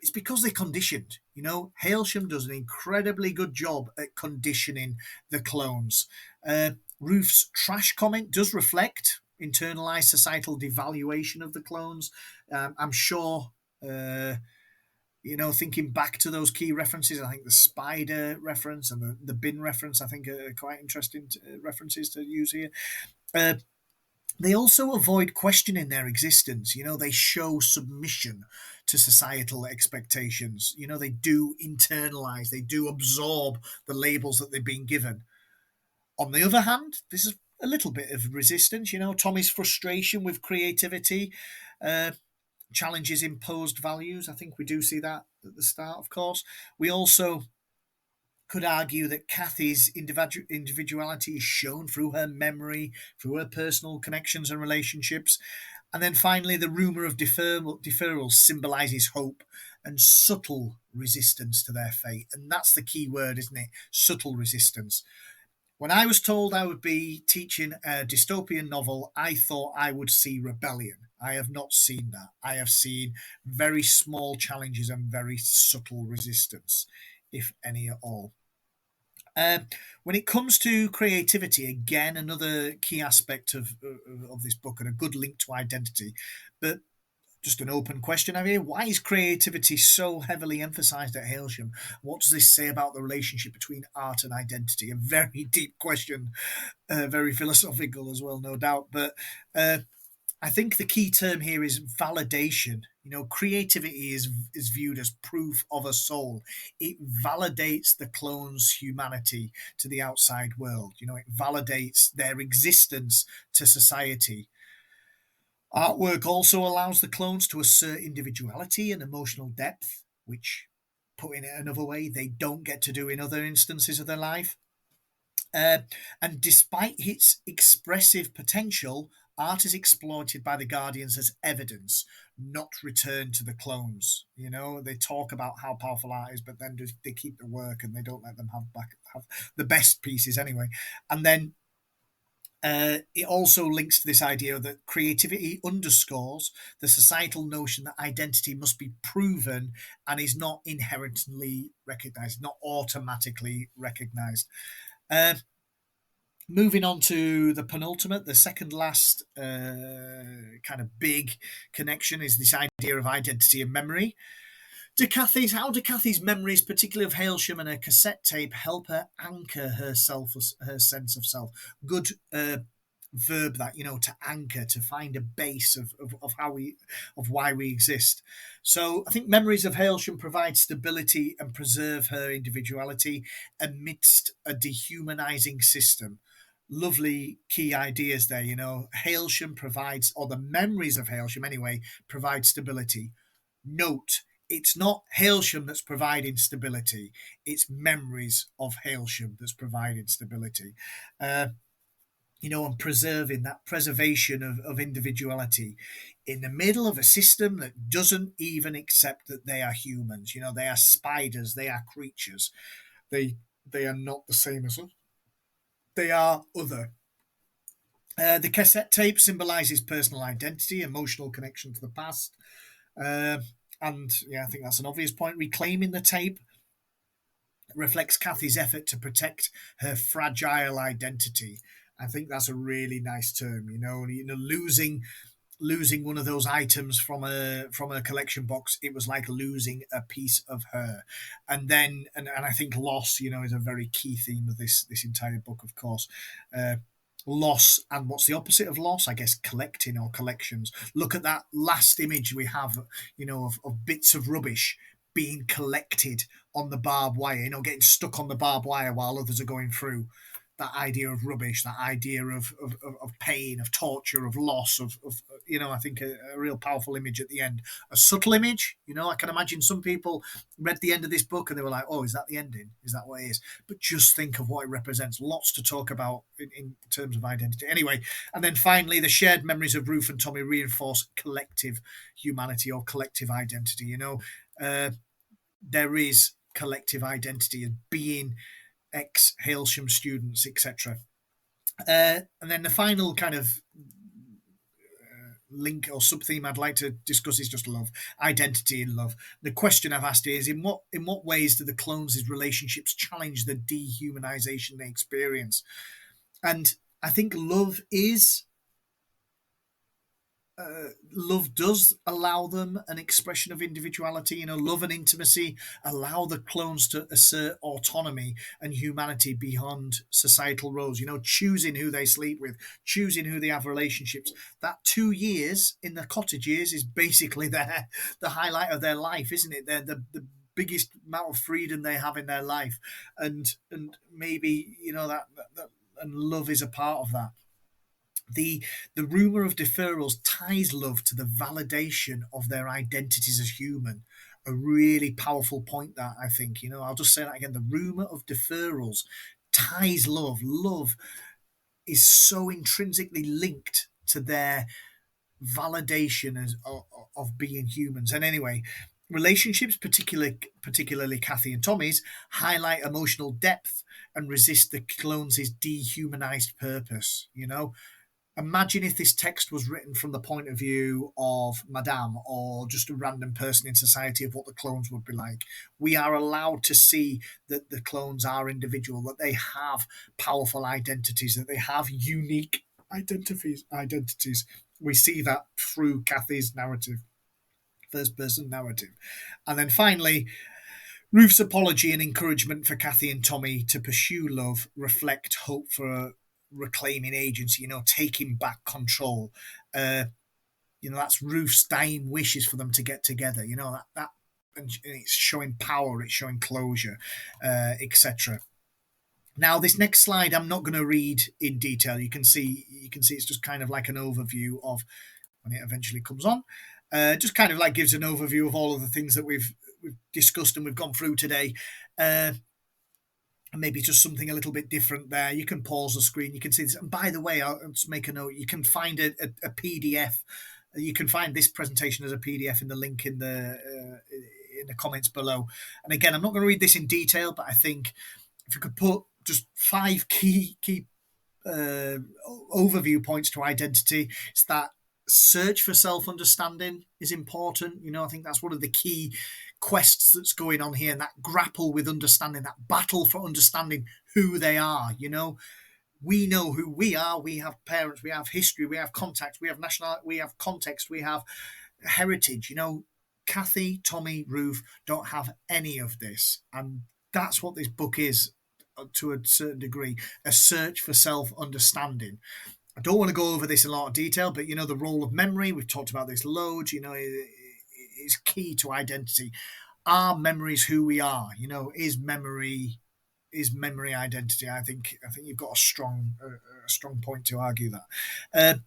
It's because they're conditioned. You know, Hailsham does an incredibly good job at conditioning the clones. Ruth's trash comment does reflect internalized societal devaluation of the clones. I'm sure, thinking back to those key references, I think the spider reference and the bin reference, I think, are quite interesting references to use here. They also avoid questioning their existence. You know, they show submission to societal expectations. You know, they do internalize, they do absorb the labels that they've been given. On the other hand, this is a little bit of resistance. You know, Tommy's frustration with creativity challenges imposed values. I think we do see that at the start, of course. We also could argue that Kathy's individuality is shown through her memory, through her personal connections and relationships. And then finally, the rumour of deferral symbolises hope and subtle resistance to their fate. And that's the key word, isn't it? Subtle resistance. When I was told I would be teaching a dystopian novel, I thought I would see rebellion. I have not seen that. I have seen very small challenges and very subtle resistance, if any at all. When it comes to creativity, again, another key aspect of this book and a good link to identity, but just an open question over here. Why is creativity so heavily emphasized at Hailsham? What does this say about the relationship between art and identity? A very deep question, very philosophical as well, no doubt. But I think the key term here is validation. You know, creativity is viewed as proof of a soul. It validates the clone's humanity to the outside world. You know, it validates their existence to society. Artwork also allows the clones to assert individuality and emotional depth, which, putting it another way, they don't get to do in other instances of their life. And despite its expressive potential, art is exploited by the Guardians as evidence, not returned to the clones. You know, they talk about how powerful art is, but then they keep the work and they don't let them have the best pieces anyway. And then it also links to this idea that creativity underscores the societal notion that identity must be proven and is not inherently recognized, not automatically recognized. Moving on to the penultimate, the second last kind of big connection is this idea of identity and memory. How do Kathy's memories, particularly of Hailsham and her cassette tape, help her anchor her sense of self? Good verb that, you know, to anchor, to find a base of why we exist. So I think memories of Hailsham provide stability and preserve her individuality amidst a dehumanizing system. Lovely key ideas there. You know, Hailsham provides, or the memories of Hailsham anyway, provide stability. Note, it's not Hailsham that's providing stability, it's memories of Hailsham that's providing stability. And preserving that preservation of individuality in the middle of a system that doesn't even accept that they are humans. You know, they are spiders, they are creatures. They are not the same as us. They are other. The cassette tape symbolizes personal identity, emotional connection to the past. And yeah, I think that's an obvious point. Reclaiming the tape reflects Kathy's effort to protect her fragile identity. I think that's a really nice term. Losing one of those items from a collection box, it was like losing a piece of her. And then and I think loss, is a very key theme of this entire book, of course. Loss, and what's the opposite of loss? I guess collecting or collections. Look at that last image we have, of bits of rubbish being collected on the barbed wire, getting stuck on the barbed wire while others are going through. that idea of rubbish, that idea of pain, of torture, of loss, of I think a real powerful image at the end, a subtle image. I can imagine some people read the end of this book and they were like, "Oh, is that the ending? Is that what it is?" But just think of what it represents. Lots to talk about in terms of identity. Anyway, and then finally, the shared memories of Ruth and Tommy reinforce collective humanity or collective identity. There is collective identity as being ex Hailsham students, etc. And then the final kind of link or sub theme I'd like to discuss is just love, identity and love. The question I've asked is in what ways do the clones' relationships challenge the dehumanization they experience? And I think love does allow them an expression of individuality. Love and intimacy allow the clones to assert autonomy and humanity beyond societal roles. Choosing who they sleep with, choosing who they have relationships. That 2 years in the cottage years is basically the highlight of their life, isn't it? They're the biggest amount of freedom they have in their life, and maybe that and love is a part of that. The rumor of deferrals ties love to the validation of their identities as human. A really powerful point, that I think. I'll just say that again. The rumor of deferrals ties love. Love is so intrinsically linked to their validation of being humans. And anyway, relationships, particularly Kathy and Tommy's, highlight emotional depth and resist the clones' dehumanized purpose. Imagine if this text was written from the point of view of Madame or just a random person in society, of what the clones would be like. We are allowed to see that the clones are individual, that they have powerful identities, that they have unique identities. We see that through Kathy's narrative, first person narrative. And then finally, Ruth's apology and encouragement for Kathy and Tommy to pursue love reflect hope for reclaiming agency, taking back control. That's Ruth's dying wishes for them to get together. That and it's showing power, it's showing closure, etc. Now, this next slide I'm not going to read in detail. You can see it's just kind of like an overview of when it eventually comes on. Just kind of like gives an overview of all of the things that we've discussed and we've gone through today. Maybe just something a little bit different there. You can pause the screen. You can see this. And by the way, I'll just make a note. You can find a PDF. You can find this presentation as a PDF in the link in the comments below. And again, I'm not going to read this in detail, but I think if you could put just 5 key overview points to identity, it's that search for self-understanding is important. I think that's one of the key quests that's going on here, and that grapple with understanding, that battle for understanding who they are. We know who we are. We have parents, we have history, we have contact, we have nationality, we have context, we have heritage. Kathy, Tommy, Ruth don't have any of this, and that's what this book is, to a certain degree, a search for self-understanding. I don't want to go over this in a lot of detail, but the role of memory, we've talked about this loads, is key to identity. Are memories who we are? Is memory identity? I think you've got a strong point to argue that.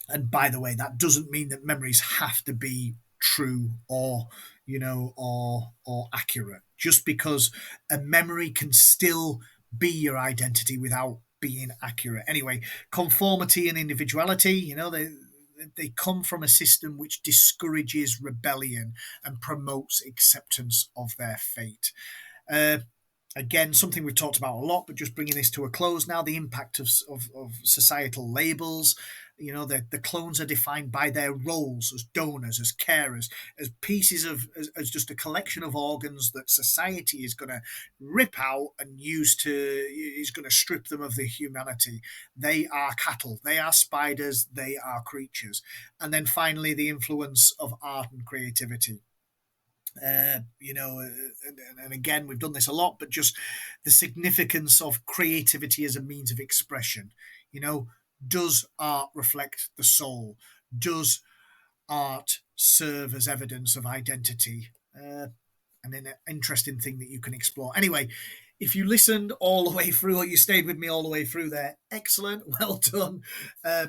And by the way, that doesn't mean that memories have to be true or accurate. Just because a memory can still be your identity without being accurate. Anyway, conformity and individuality, they come from a system which discourages rebellion and promotes acceptance of their fate. Again, something we've talked about a lot, but just bringing this to a close now, the impact of societal labels. The clones are defined by their roles as donors, as carers, as pieces as just a collection of organs that society is going to rip out and is going to strip them of their humanity. They are cattle, they are spiders, they are creatures. And then finally, the influence of art and creativity. And again, we've done this a lot, but just the significance of creativity as a means of expression. Does art reflect the soul? Does art serve as evidence of identity? And an interesting thing that you can explore. Anyway, If you listened all the way through or you stayed with me all the way through there, excellent, well done,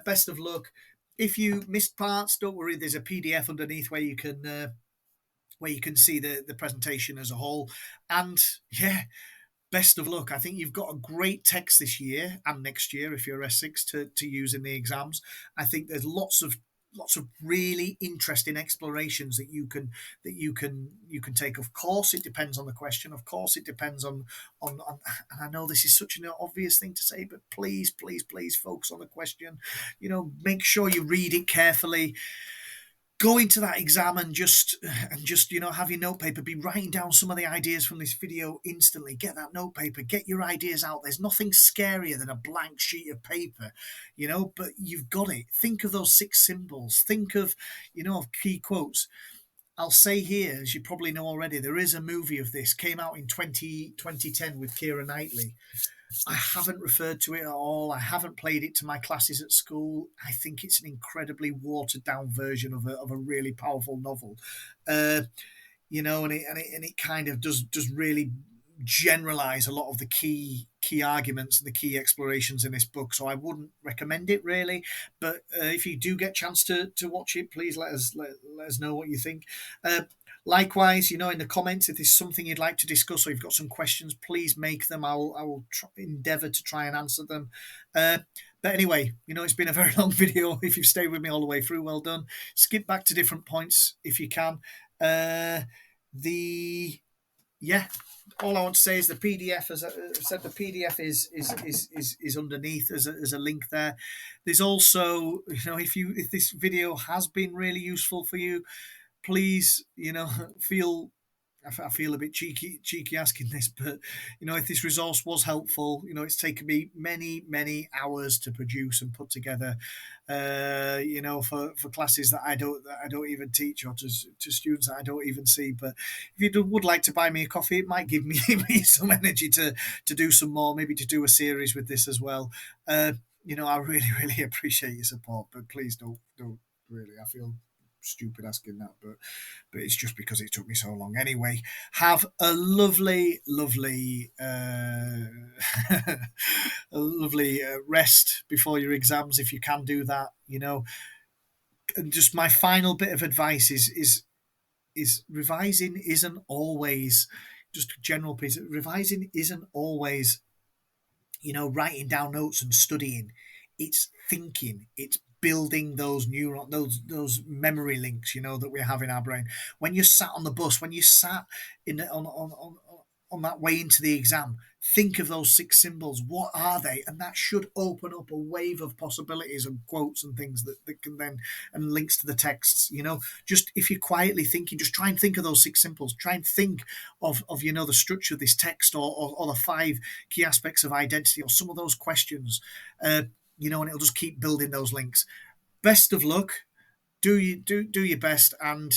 best of luck. If you missed parts, don't worry, there's a PDF underneath where you can see the presentation as a whole. And yeah, best of luck. I think you've got a great text this year and next year if you're S6 to use in the exams. I think there's lots of really interesting explorations that you can take. Of course, it depends on the question. Of course, it depends on and I know this is such an obvious thing to say, but please, please, please focus on the question. Make sure you read it carefully. Go into that exam and just have your notepaper, be writing down some of the ideas from this video instantly. Get that notepaper, get your ideas out. There's nothing scarier than a blank sheet of paper, but you've got it. Think of those six symbols, think of key quotes. I'll say here, as you probably know already, there is a movie of this, came out in 2010 with Keira Knightley. I haven't referred to it at all. I haven't played it to my classes at school. I think it's an incredibly watered down version of a really powerful novel. And it kind of does really generalize a lot of the key arguments and the key explorations in this book. So I wouldn't recommend it really, but if you do get a chance to watch it, please let us know what you think. Likewise, in the comments, if there's something you'd like to discuss or you've got some questions, please make them. I will endeavour to try and answer them. But anyway, it's been a very long video. If you've stayed with me all the way through, well done. Skip back to different points if you can. All I want to say is the PDF, as I said, the PDF is underneath as a link there. There's also, if this video has been really useful for you, please, I feel a bit cheeky asking this, but if this resource was helpful, it's taken me many hours to produce and put together, for classes that I don't even teach, or to students that I don't even see. But if you would like to buy me a coffee, it might give me some energy to do some more, maybe to do a series with this as well. I really appreciate your support, but please don't really. I feel stupid asking that, but it's just because it took me so long. Anyway, have a lovely a lovely rest before your exams if you can do that. And just my final bit of advice is revising isn't always just a general piece. Revising isn't always writing down notes and studying. It's thinking. It's building those those memory links that we have in our brain. When you're sat on the bus, when you sat on that way into the exam, think of those six symbols. What are they? And that should open up a wave of possibilities and quotes and things that can then, and links to the texts. Just if you're quietly thinking, just try and think of those six symbols. Try and think of the structure of this text, or the five key aspects of identity, or some of those questions. And it'll just keep building those links. Best of luck. Do your best, and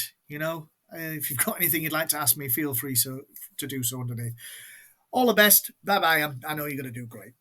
if you've got anything you'd like to ask me, feel free to do so underneath. All the best. Bye bye. I know you're going to do great.